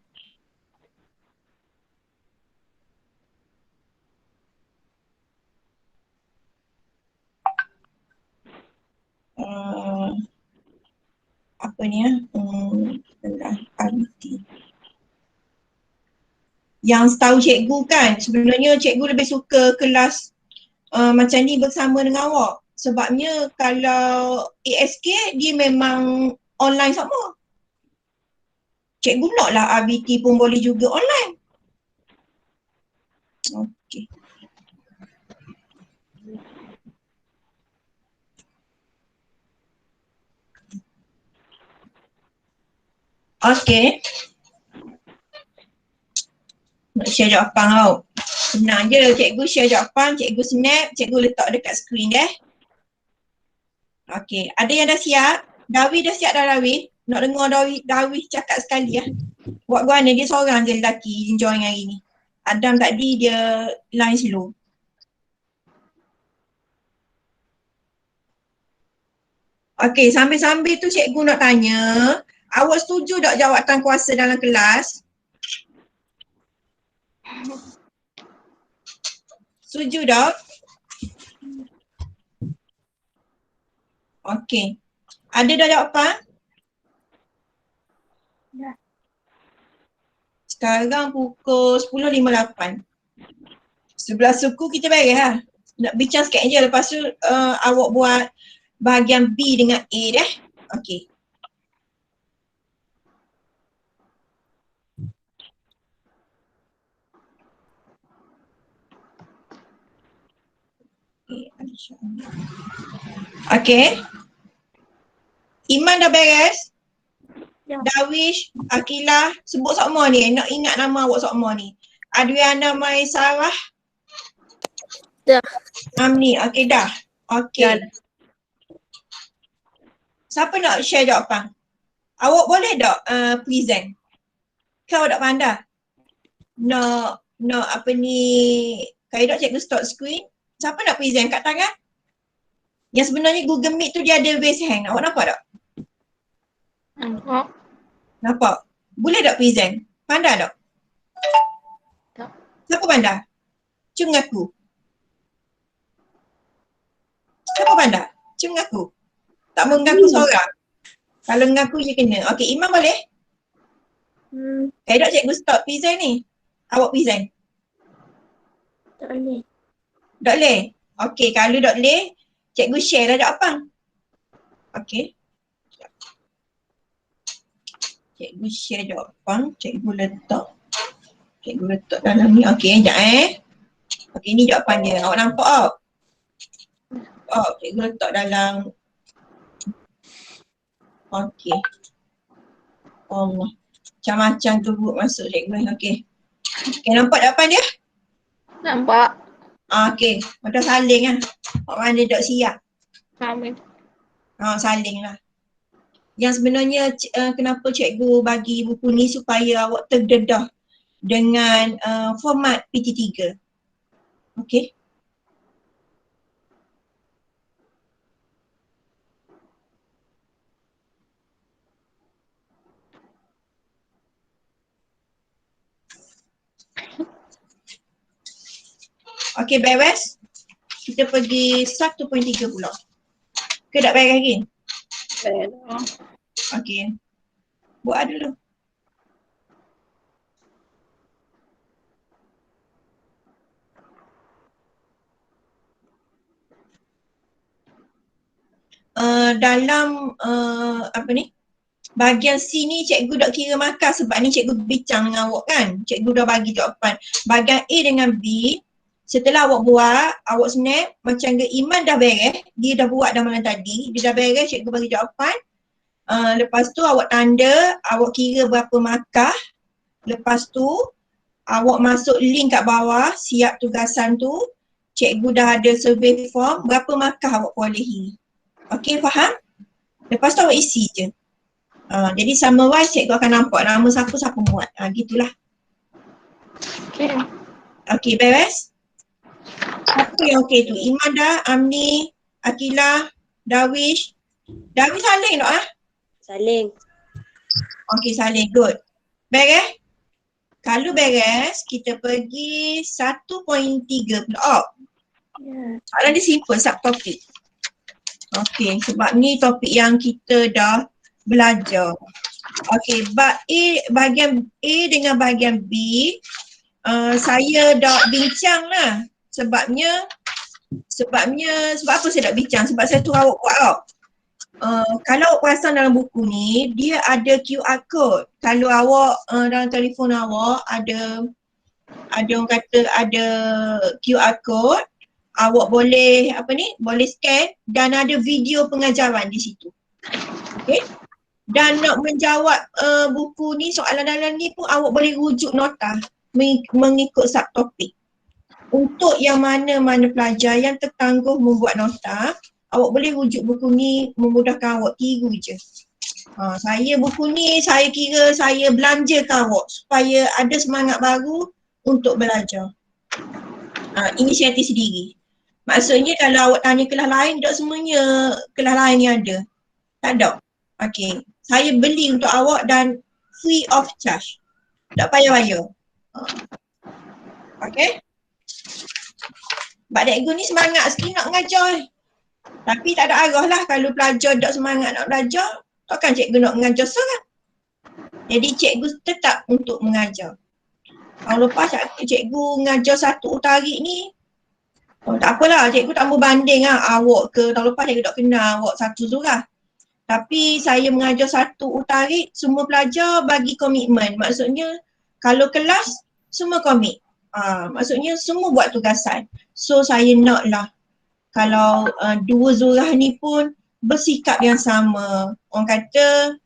Apa ni kelas RT. Yang setahu cikgu kan, sebenarnya cikgu lebih suka kelas macam ni bersama dengan awak. Sebabnya kalau ASK dia memang online sama. Cikgu nak lah RBT pun boleh juga online. Okay. Okay. Nak share jawapan tau. Senang je, cikgu share jawapan, cikgu snap, cikgu letak dekat screen Okay, ada yang dah siap? Dawi dah siap dah Dawi? Nak dengar Dawi cakap sekali Buat guana dia seorang je lelaki join hari ni. Adam tadi dia line slow. Okay, sambil-sambil tu cikgu nak tanya, awak setuju tak jawatan kuasa dalam kelas? Setuju tak? Okay. Ada dah jawapan? Dah. Sekarang pukul 10.58. 11 suku kita beres lah. Nak bincang sikit je, lepas tu awak buat bahagian B dengan A Okay. Okay. Iman dah beres? Ya. Darwish, Akilah, sebut semua ni. Nak ingat nama awak semua ni. Adriana Mai Sarah. Dah. Amni, okay dah. Okay. Dah. Siapa nak share jawapan? Awak boleh tak present? Kau tak pandai? Nak apa ni, Kaidak cikgu stop screen. Siapa nak present kat tangan? Yang sebenarnya Google Meet tu dia ada raise hand. Awak nampak tak? Nampak. Nampak? Boleh tak present? Pandai tak? Tak. Siapa pandai? Cuma ngaku. Siapa pandai? Cuma ngaku. Tak mau mengaku seorang. Kalau mengaku je kena. Okey, Iman boleh? Kaidak cikgu stop present ni. Awak present. Tak boleh. Tak boleh? Okey, kalau tak boleh, cikgu share dah jawapan. Okey. Cikgu share jawapan, cikgu letak dalam ni. Okey, sekejap Okey, ni jawapan dia. Awak nampak tak? Cikgu letak dalam. Okey. Allah. Macam-macam tu buat masuk cikgu. Okey. Okey, nampak jawapan dia? Nampak. Okey, macam saling lah. Orang dia tak siap. Sama. Saling lah. Yang sebenarnya kenapa cikgu bagi buku ni supaya awak terdedah dengan format PT3. Okey. Okey, beres. Kita pergi 1.3 pula. Ke tak beres lagi? Okey. Buat dulu. dalam apa ni, bahagian C ni cikgu dah kira markah sebab ni cikgu bincang dengan awak kan. Cikgu dah bagi jawapan. Bahagian A dengan B, setelah awak buat, awak snap macam ke Iman dah beres, dia dah buat dah malam tadi, dia dah beres, cikgu bagi jawapan. Lepas tu awak tanda, awak kira berapa markah. Lepas tu awak masuk link kat bawah, siap tugasan tu. Cikgu dah ada survey form, berapa markah awak perolehi. Okey, faham? Lepas tu awak isi je. Jadi summarize cikgu akan nampak nama siapa buat. Gitulah. Okay. Okey, beres? Apa yang okey tu? Iman dah, Amni, Akilah, Darwish. Darwish saling tak Saling. Okey, saling. Good. Beres? Kalau beres, kita pergi 1.3 pula. Ya. Soalan dia simple, subtopik. Okey, sebab ni topik yang kita dah belajar. Okey, bahagian A dengan bahagian B, saya dah bincang lah. Sebab apa saya dah bincang? Sebab saya tu awak buat tau. Kalau awak perasan dalam buku ni, dia ada QR code. Kalau awak dalam telefon awak ada orang kata ada QR code, awak boleh boleh scan dan ada video pengajaran di situ. Okey? Dan nak menjawab buku ni, soalan dalam ni pun awak boleh rujuk nota mengikut subtopik. Untuk yang mana-mana pelajar yang tertangguh membuat nota, awak boleh rujuk buku ni, memudahkan awak, tiru je. Saya buku ni saya kira saya belanjakan awak supaya ada semangat baru untuk belajar. Inisiatif sendiri. Maksudnya kalau awak tanya kelas lain, tak semuanya kelas lain ni ada. Tak ada. Okey. Saya beli untuk awak dan free of charge. Tak payah bayar. Okey. Sebab cikgu ni semangat sikit nak mengajar. Tapi tak ada arah lah kalau pelajar tak semangat nak belajar, takkan cikgu nak mengajar seorang. Jadi cikgu tetap untuk mengajar. Tahun lepas cikgu mengajar satu utarik ni, tak apalah, cikgu tak mau banding lah awak ke, tahun lepas cikgu tak kenal awak satu surah. Tapi saya mengajar satu utarik, semua pelajar bagi komitmen. Maksudnya kalau kelas semua komit. Maksudnya semua buat tugasan. So saya nak lah kalau dua zurah ni pun bersikap yang sama. Orang kata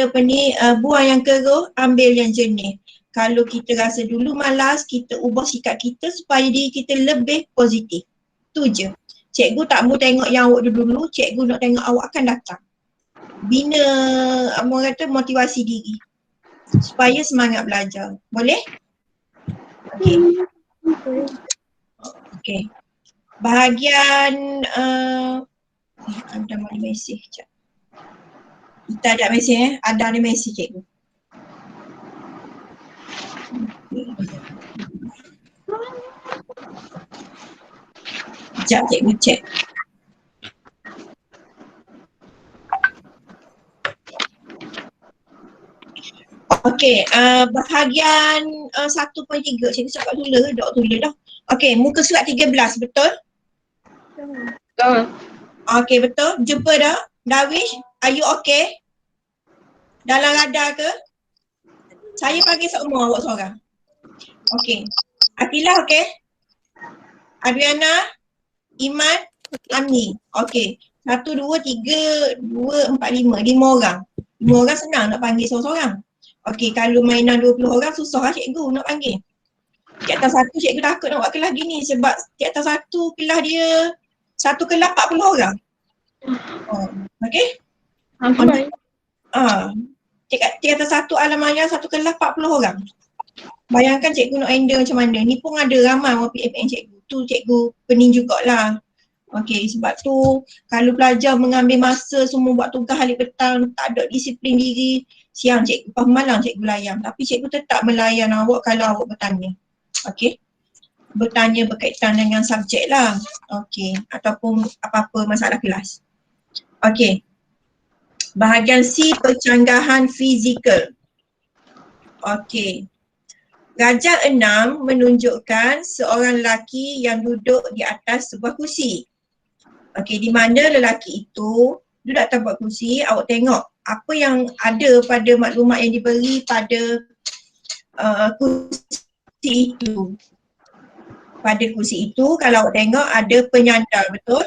apa ni, buang yang keruh, ambil yang jernih. Kalau kita rasa dulu malas, kita ubah sikap kita supaya diri kita lebih positif. Tu je. Cikgu tak mau tengok yang awak dulu, cikgu nak tengok awak akan datang. Bina, orang kata motivasi diri. Supaya semangat belajar. Boleh? Okey. Okey. Bahagian ada mana mesej sekejap. Kita ada mesej ada mesej cikgu. Sekejap cikgu cek. Okey, bahagian 1.3 cikgu cakap tulis ke? Tak tulis dah. Okey, muka surat 13, betul? Betul. Okey, betul. Jumpa dah? Darwish, are you okay? Dalam radar ke? Saya panggil semua awak seorang. Okey. Akilah okey? Adriana, Iman, Amni. Okey. 1, 2, 3, 2, 4, 5. 5 orang. 5 orang senang nak panggil seorang-seorang. Okey, kalau mainan 20 orang susah lah cikgu nak panggil. Cikgu satu cikgu takut nak buat kelas gini sebab cikgu satu kelas dia, satu kelas 40 orang. Okey? Cikgu satu alamanya satu kelas 40 orang. Bayangkan cikgu nak handle macam mana. Ni pun ada ramai orang PFN cikgu. Tu cikgu pening jugalah. Okey, sebab tu kalau pelajar mengambil masa semua buat tugas hari petang, tak ada disiplin diri, siang cikgu, pas malam cikgu layan. Tapi cikgu tetap melayan awak kalau awak bertanya. Okey. Bertanya berkaitan dengan subjek lah. Okey. Ataupun apa-apa masalah kelas. Okey. Bahagian C, percanggahan fizikal. Okey. Gajah 6 menunjukkan seorang lelaki yang duduk di atas sebuah kursi. Okey, di mana lelaki itu duduk atas buat kursi, awak tengok apa yang ada pada maklumat yang diberi pada kursi itu. Pada kursi itu kalau awak tengok ada penyandar, betul?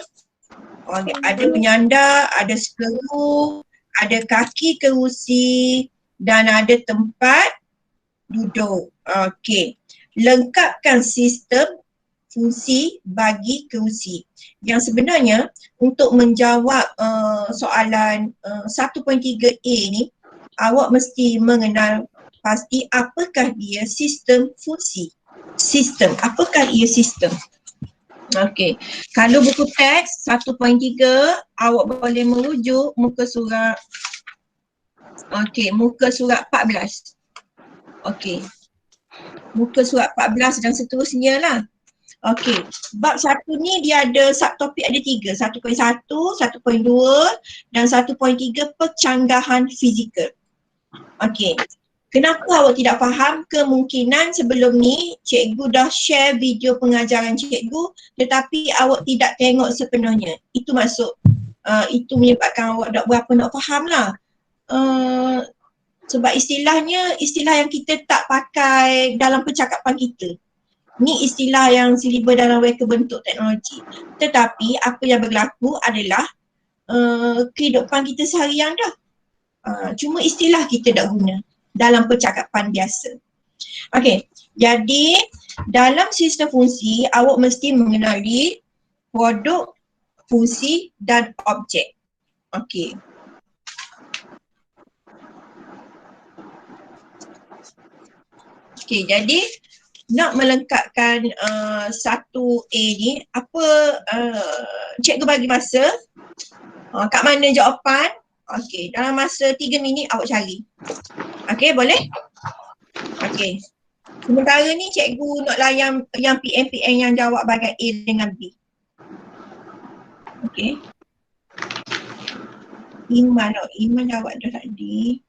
Ada penyandar, ada skru, ada kaki kerusi dan ada tempat duduk. Okey. Lengkapkan sistem fungsi bagi kerusi. Yang sebenarnya untuk menjawab soalan 1.3A ni, awak mesti mengenal pasti apakah dia sistem fungsi. Sistem, apakah ia sistem? Okey. Kalau buku teks 1.3, awak boleh merujuk muka surat muka surat 14. Okey. Muka surat 14 dan seterusnya lah. Okey, bab 1 ni dia ada subtopik ada 3, 1.1, 1.2 dan 1.3 percanggahan fizikal. Okey, kenapa awak tidak faham? Kemungkinan sebelum ni cikgu dah share video pengajaran cikgu tetapi awak tidak tengok sepenuhnya. Itu maksud, itu menyebabkan awak tak berapa nak faham lah. Sebab istilahnya istilah yang kita tak pakai dalam percakapan kita. Ni istilah yang silibus dalam reka bentuk teknologi. Tetapi apa yang berlaku adalah kehidupan kita seharian dah. Cuma istilah kita tak guna dalam percakapan biasa. Okey, jadi dalam sistem fungsi awak mesti mengenali produk, fungsi dan objek. Okey. Okey, jadi nak melengkapkan 1A ni, apa cikgu bagi masa, kat mana jawapan? Okey, dalam masa 3 minit awak cari. Okey, boleh? Okey. Sementara ni cikgu nak layan yang PM-PM yang jawab bahagian A dengan B. Okey. Iman jawab dah tadi.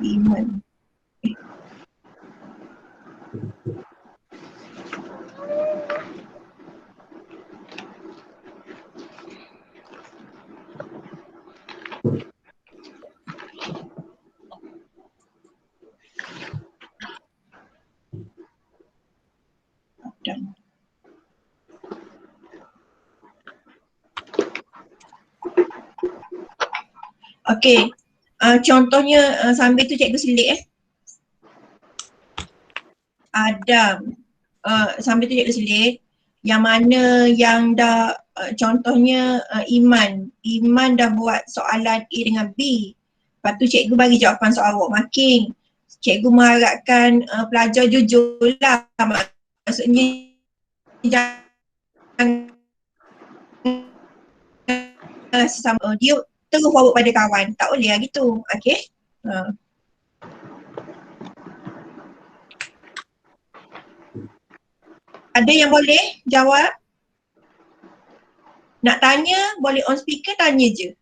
Iman. Okey, contohnya sambil tu cikgu selit Adam, sambil tu cikgu selit yang mana yang dah contohnya Iman dah buat soalan A dengan B. Lepas tu cikgu bagi jawapan soal awak marking. Cikgu mengharapkan pelajar jujur lah, maksudnya jangan sesama dia terus forward pada kawan, tak boleh lah gitu. Okey. Ada yang boleh jawab? Nak tanya boleh on speaker, tanya je.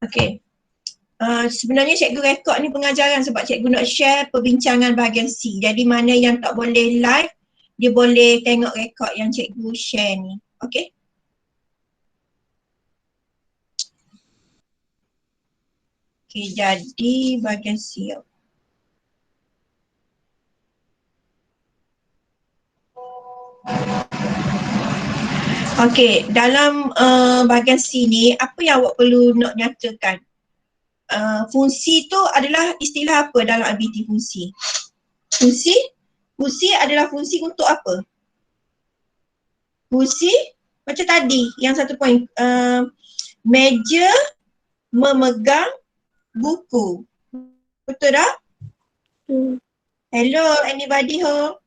Okey. Sebenarnya cikgu rekod ni pengajaran sebab cikgu nak share perbincangan bahagian C. Jadi mana yang tak boleh live, dia boleh tengok rekod yang cikgu share ni. Okey. Okey, jadi bahagian C. Okey, dalam bahagian C ni apa yang awak perlu nak nyatakan? Fungsi tu adalah istilah apa dalam IBT fungsi? Fungsi Kursi adalah fungsi untuk apa? Kursi macam tadi yang satu poin. Meja memegang buku. Betul tak? Hmm. Hello, anybody home?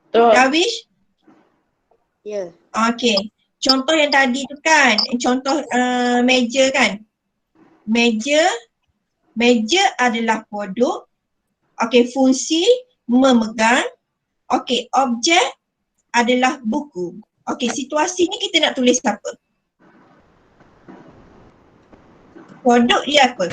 Betul. Darwish? Ya. Okay. Contoh yang tadi tu kan, contoh meja kan. Meja adalah produk. Okay, fungsi memegang. Okay, objek adalah buku. Okay, situasi ni kita nak tulis apa? Produk dia apa?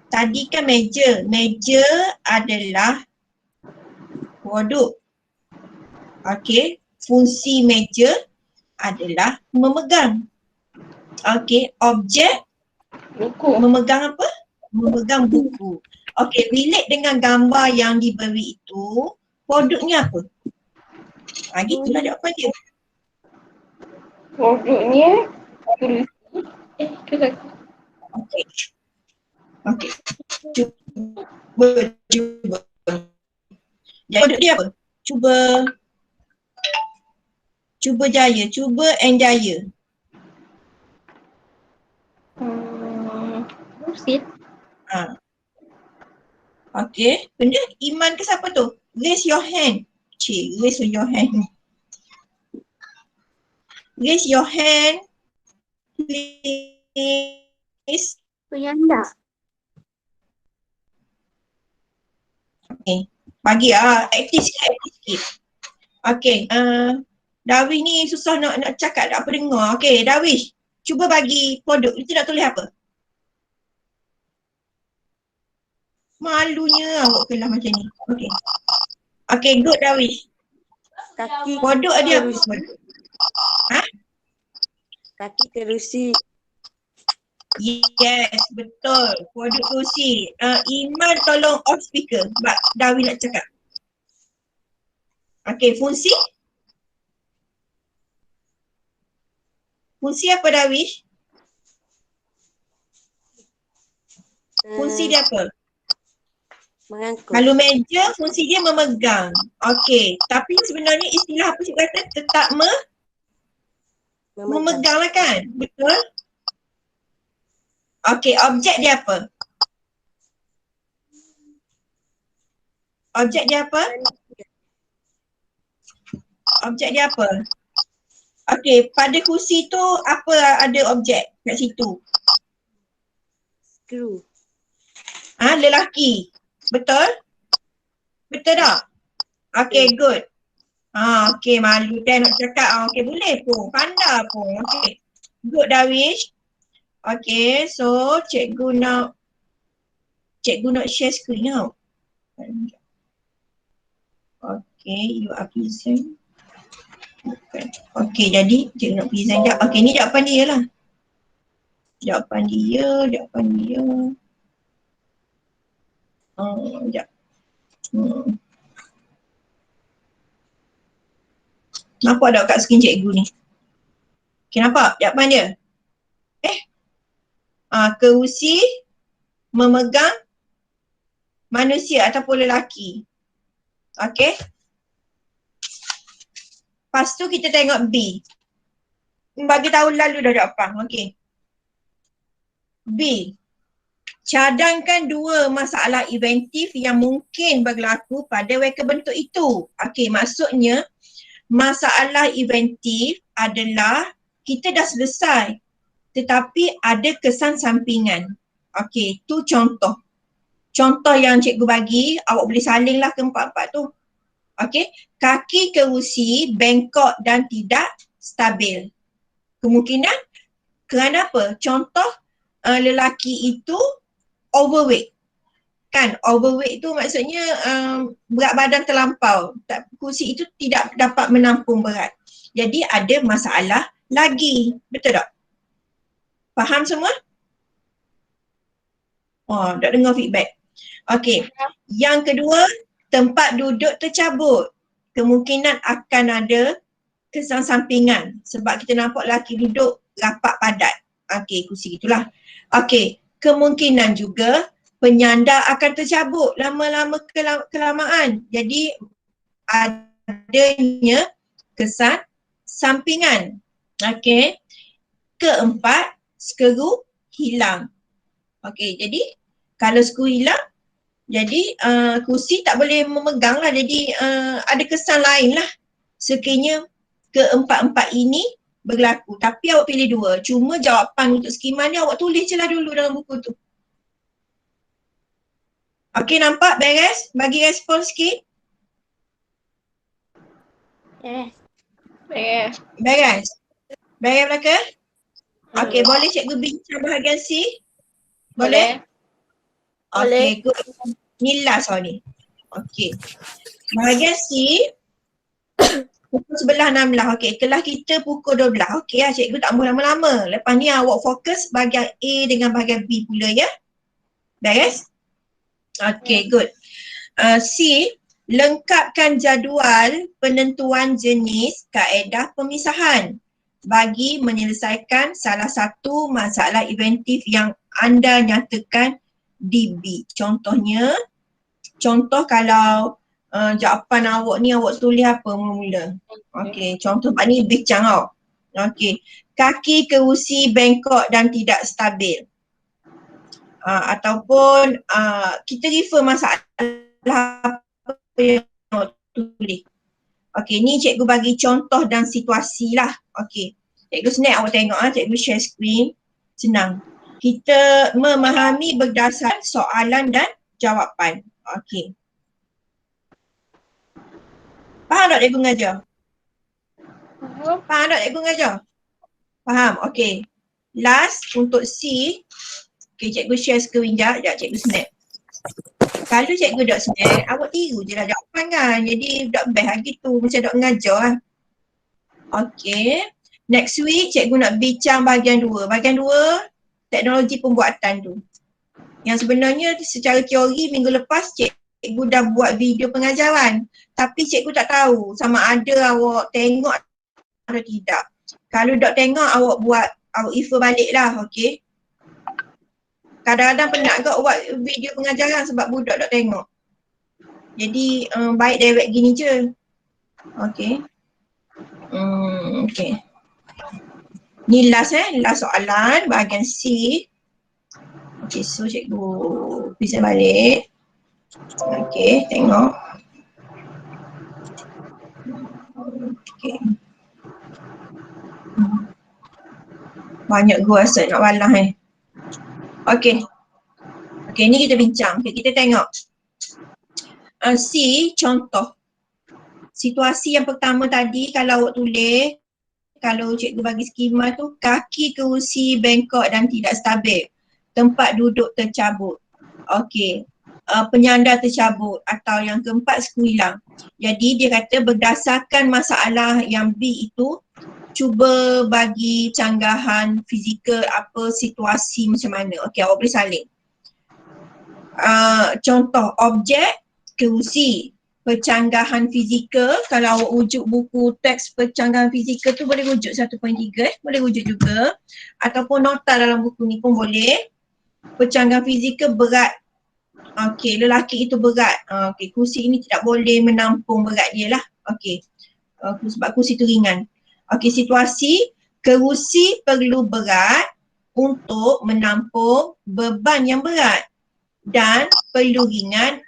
Tadi kan meja. Meja adalah produk. Okey, fungsi meja adalah memegang. Okey, objek Buku. memegang apa? Memegang buku. Okey, relate dengan gambar yang diberi itu, produknya apa? Gitulah jawapan dia. Produknya kerusi. Kerusi. Okey. Okey. Cuba. Jadi produk dia apa? Cuba jaya. Cuba and jaya. Kerusi. Okey. Benda Iman ke siapa tu? Raise your hand. Cik, raise your hand. Raise your hand. Please. Peyanda. Okay. Bagi aktif sikit. Okay. Darwish ni susah nak cakap, tak apa dengar. Okay, Darwish. Cuba bagi produk. Kita nak tulis apa? Malunya awak kelas macam ni. Okay. Okay, good Darwish. Kaki Produk dia apa? kerusi. Kaki kerusi. Yes, betul. Produk kerusi. Iman tolong off speaker sebab Darwish nak cakap. Okay, fungsi? Fungsi apa Darwish? Fungsi dia apa? Mengangkut. Kalau meja, fungsi dia memegang. Okey, tapi sebenarnya istilah apa cik kata? Tetap memegang lah kan? Betul? Okey, objek dia apa? Objek dia apa? Objek dia apa? Okey, pada kursi tu apa ada objek kat situ? Skru. Lelaki. Betul? Betul tak? Okey, good. Okey, malu dah nak cakap. Okey, boleh pun. Pandai pun. Okey. Good, Darwish. Okey, so cikgu nak share screen now. Okey, you are present. Okey, jadi cikgu nak present sekejap. Okey, ni jawapan dia lah. Jawapan dia. Sekejap. Nampak tak kat skrin cikgu ni? Okay, nampak jawapan dia? Kerusi memegang manusia ataupun lelaki. Okay. Lepas tu kita tengok B. Bagi tahun lalu dah jawapan. Okay. B. Cadangkan dua masalah inventif yang mungkin berlaku pada reka bentuk itu. Okey, maksudnya masalah inventif adalah kita dah selesai tetapi ada kesan sampingan. Okey, tu contoh. Contoh yang cikgu bagi, awak boleh salinglah ke empat-empat tu. Okey, kaki kerusi bengkok dan tidak stabil. Kemungkinan kerana apa? Contoh lelaki itu overweight. Kan, overweight tu maksudnya berat badan terlampau. Kursi itu tidak dapat menampung berat. Jadi ada masalah lagi. Betul tak? Faham semua? Oh, tak dengar feedback. Okey. Yang kedua, tempat duduk tercabut. Kemungkinan akan ada kesan sampingan. Sebab kita nampak lelaki duduk rapat padat. Okey, kursi gitulah. Okey, kemungkinan juga penyandar akan tercabut lama-lama kelamaan. Jadi adanya kesan sampingan. Okey. Keempat, skru hilang. Okey, jadi kalau skru hilang, jadi kursi tak boleh memegang lah. Jadi ada kesan lain lah. Sekiranya keempat-empat ini berlaku. Tapi awak pilih dua. Cuma jawapan untuk skema ni awak tulis je lah dulu dalam buku tu. Okey, nampak beres? Bagi respon sikit. Yes. Beres. Beres? Beres belaka? Okey, boleh cikgu bincang bahagian C? Boleh? Okey, good. Ni last ni. Okey. Bahagian C, pukul 11.16. Okey, kelas kita pukul 12. Okey lah, cikgu tak mahu lama-lama. Lepas ni awak fokus bahagian A dengan bahagian B pula ya. Beres? Okey, good. C, lengkapkan jadual penentuan jenis kaedah pemisahan bagi menyelesaikan salah satu masalah inventif yang anda nyatakan di B. Contohnya, kalau jawapan awak ni awak tulis apa mula-mula? Okey, contoh ni bincang tau. Okey, kaki kerusi bengkok dan tidak stabil. Ataupun kita refer masalah apa yang awak tulis. Okey, ni cikgu bagi contoh dan situasi lah. Okey, cikgu snap awak tengok cikgu share screen. Senang. Kita memahami berdasar soalan dan jawapan. Okey. Faham tak cikgu mengajar? Faham tak cikgu mengajar? Faham? Okey. Last untuk C. Okey, cikgu share screen sekejap cikgu snap. Kalau cikgu dok snap, awak tiru je lah jawapan kan. Jadi dok best lah gitu. Macam dok mengajar lah. Okey. Next week cikgu nak bincang bahagian 2. Bahagian 2, teknologi pembuatan tu. Yang sebenarnya secara teori minggu lepas cikgu dah buat video pengajaran. Tapi cikgu tak tahu sama ada awak tengok atau tidak. Kalau dok tengok awak refer balik lah, okey. Kadang-kadang penat kot buat video pengajaran sebab budak dok tengok. Jadi baik direct gini je. Okey. Okey. Ni last soalan bahagian C. Okey, so cikgu present balik. Okey, tengok. Okey. Banyak gua rasa nak balas Okey. Okey, ni kita bincang. Okey, kita tengok. C, contoh. Situasi yang pertama tadi kalau awak tulis, kalau cikgu bagi skema tu, kaki kerusi bengkok dan tidak stabil. Tempat duduk tercabut. Okey. Penyandar tercabut atau yang keempat skru hilang. Jadi dia kata berdasarkan masalah yang B itu, cuba bagi canggahan fizikal apa situasi macam mana. Okey, awak boleh salin. Contoh objek kerusi, pencanggahan fizikal. Kalau awak rujuk buku teks pencanggahan fizikal tu boleh rujuk 1.3 boleh rujuk juga. Ataupun nota dalam buku ni pun boleh. Pencanggahan fizikal berat. Okey, lelaki itu berat. Okey, kursi ini tidak boleh menampung berat dia lah. Okey, sebab kursi itu ringan. Okey, situasi kerusi perlu berat untuk menampung beban yang berat dan perlu ringan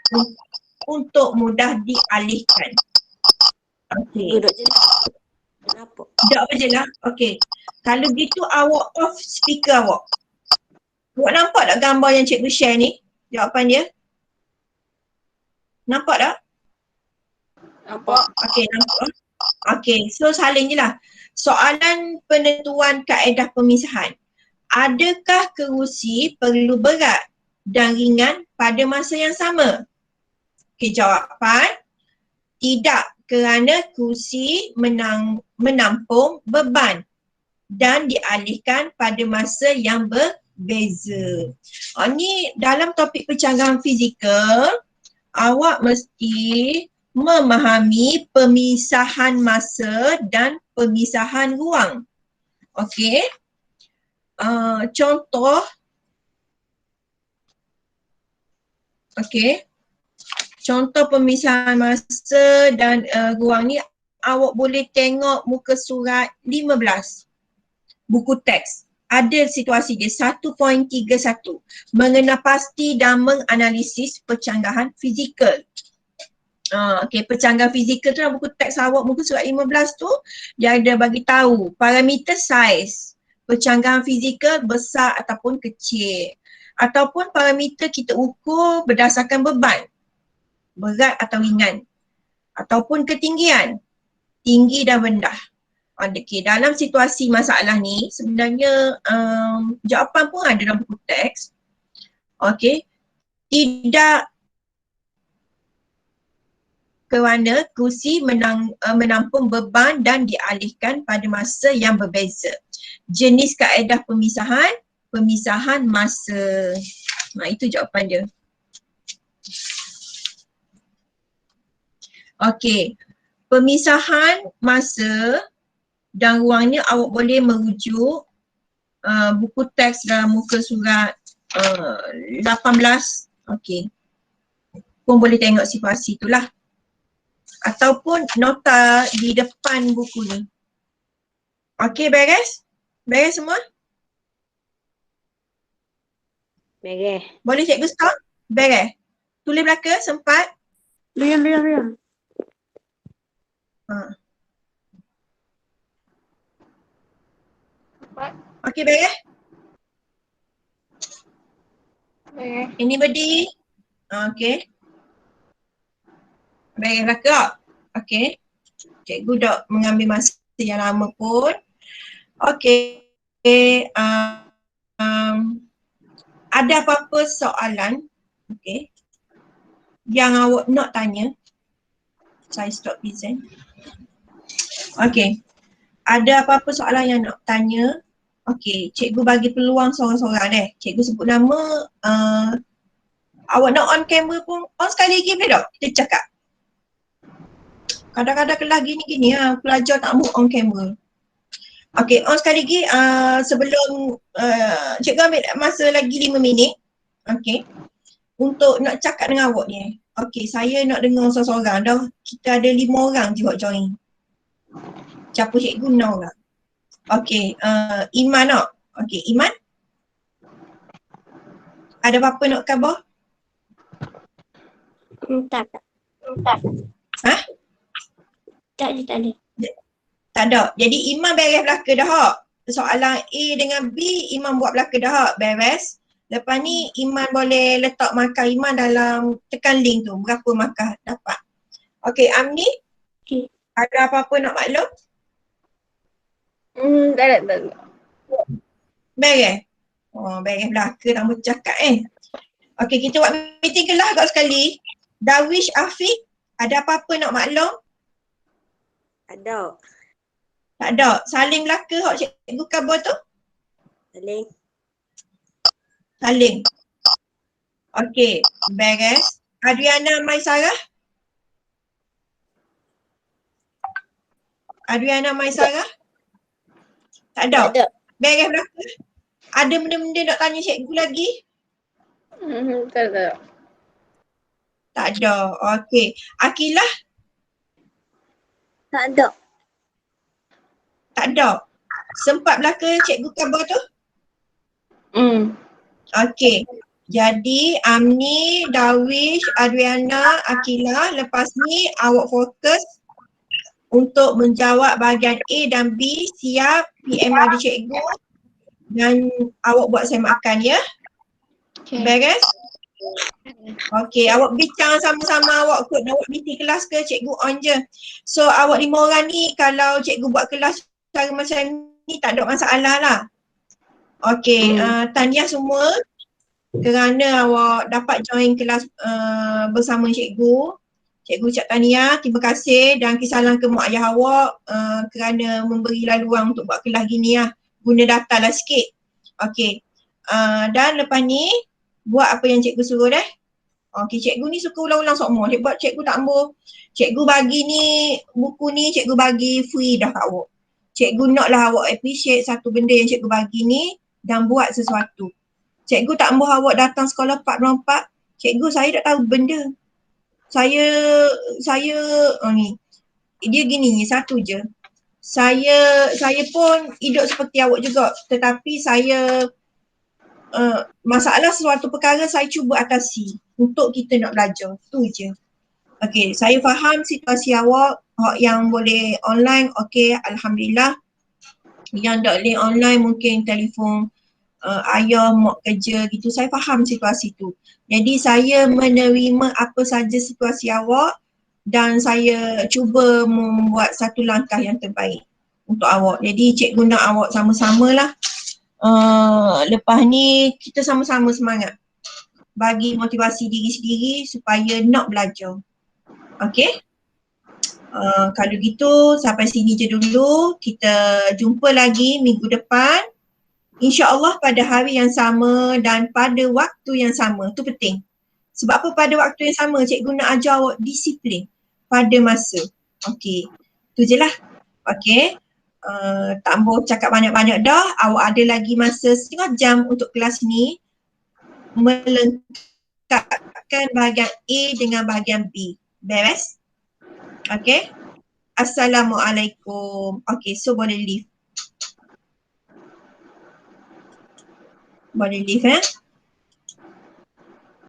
untuk mudah dialihkan. Okey. Duduk je lah. Kenapa? Duduk apa je lah. Okey. Kalau gitu awak off speaker awak. Awak nampak tak gambar yang cikgu share ni? Jawapan dia. Nampak tak? Nampak. Okey, nampak. Okey, so salin je lah. Soalan penentuan kaedah pemisahan. Adakah kerusi perlu berat dan ringan pada masa yang sama? Okey, jawapan tidak, kerana kerusi menampung beban dan dialihkan pada masa yang berbeza. Ni dalam topik pencanggahan fizikal, awak mesti memahami pemisahan masa dan pemisahan ruang. Okey, contoh, okey, contoh pemisahan masa dan ruang ni awak boleh tengok muka surat 15 buku teks. Ada situasi dia 1.31 mengenal pasti dan menganalisis pencanggahan fizikal. Okey, pencanggahan fizikal tu dalam buku teks awak muka surat 15 tu dia ada bagi tahu parameter saiz pencanggahan fizikal besar ataupun kecil, ataupun parameter kita ukur berdasarkan beban, berat atau ringan, ataupun ketinggian, tinggi dan rendah. Okay, dalam situasi masalah ni sebenarnya jawapan pun ada dalam buku teks. Okay, tidak kerana kerusi menampung beban dan dialihkan pada masa yang berbeza. Jenis kaedah pemisahan masa. Itu jawapan dia. Okey, pemisahan masa dan ruang ni awak boleh merujuk buku teks dalam muka surat 18. Okey, pun boleh tengok situasi itulah. Ataupun nota di depan buku ni. Okey, beres? Beres semua? Beres. Boleh cikgu stop? Beres? Tulis belaka sempat? Riam. Okey, beres? Okay. Anybody? Okey. Beres belaka? Okey. Cikgu dah mengambil masa yang lama pun. Okey. Ada apa-apa soalan? Okey. Yang awak nak tanya? Saya stop present. Okey. Ada apa-apa soalan yang nak tanya? Okey, cikgu bagi peluang seorang-seorang deh. Cikgu sebut nama, awak nak on camera pun on sekali lagi boleh tak? Kita cakap. Kadang-kadang kelas gini-gini pelajar tak mau on camera. Okey, on sekali lagi sebelum cikgu ambil masa lagi 5 minit. Okey. Untuk nak cakap dengan awak ni. Okey, saya nak dengar seorang-seorang dah. Kita ada 5 orang je buat join. Siapa cikgu 6 orang. Okey, Iman tak? Okey, Iman? Ada apa-apa nak khabar? Tak. Hah? Tak ada. Tak ada. Jadi Iman beres belaka dah hak. Soalan A dengan B, Iman buat belaka dah hak. Beres. Lepas ni Iman boleh letak markah Iman dalam tekan link tu. Berapa markah dapat. Okey, Amni? Okey. Ada apa-apa nak maklum? Tak ada. Beres? Oh, beres belaka tak boleh cakap Okey, kita buat meeting kelas agak sekali. Darwish, Afiq, ada apa-apa nak maklum? Ada. Tak ada. Saling belaka hak cikgu khabar tu? Saling. Saling. Okey, beres. Adriana Maisarah? Adriana Maisarah? Tak ada. Tak ada. Beres belaka. Ada benda-benda nak tanya cikgu lagi? Tak ada. Tak ada. Okey. Akilah? Tak ada. Tak ada. Sempat belaka cikgu khabar tu? Okey. Jadi Amni, Darwish, Adriana, Akilah, lepas ni awak fokus untuk menjawab bahagian A dan B. Siap PM ada cikgu dan awak buat semakan ya. Okay. Beres? Okey, awak bincang sama-sama awak kot nak buat meeting kelas ke cikgu on je. So awak 5 orang ni kalau cikgu buat kelas cara macam ni tak ada masalah lah. Okey, tahniah semua kerana awak dapat join kelas bersama cikgu. Cikgu ucap tahniah, terima kasih dan kisalan ke mak ayah awak kerana memberi laluan untuk buat kelas gini lah. Guna data lah sikit. Okey, dan lepas ni buat apa yang cikgu suruh deh. Okey, cikgu ni suka ulang-ulang sokmo. Cikgu tak ambil. Cikgu bagi ni, buku ni cikgu bagi free dah kat awak. Cikgu nak lah awak appreciate satu benda yang cikgu bagi ni dan buat sesuatu. Cikgu tak mahu awak datang sekolah 4/4. Cikgu, saya tak tahu benda. Saya ni. Dia gini, satu je. Saya pun hidup seperti awak juga, tetapi saya masalah sesuatu perkara saya cuba atasi untuk kita nak belajar. Tu je. Okey, saya faham situasi awak yang boleh online, okey, alhamdulillah. Yang tak boleh online mungkin telefon ayah, mak kerja gitu. Saya faham situasi tu. Jadi saya menerima apa saja situasi awak dan saya cuba membuat satu langkah yang terbaik untuk awak. Jadi cikgu nak awak sama-sama lah. Lepas ni kita sama-sama semangat bagi motivasi diri sendiri supaya nak belajar. Okay? Kalau gitu sampai sini je dulu. Kita jumpa lagi minggu depan. InsyaAllah pada hari yang sama dan pada waktu yang sama. Tu penting. Sebab apa pada waktu yang sama? Cikgu nak ajar awak disiplin pada masa. Okey. Tu je lah. Okey. Tak mahu cakap banyak-banyak dah. Awak ada lagi masa setengah jam untuk kelas ni melengkapkan bahagian A dengan bahagian B. Beres? Okey. Assalamualaikum. Okey, so boleh leave. Boleh leave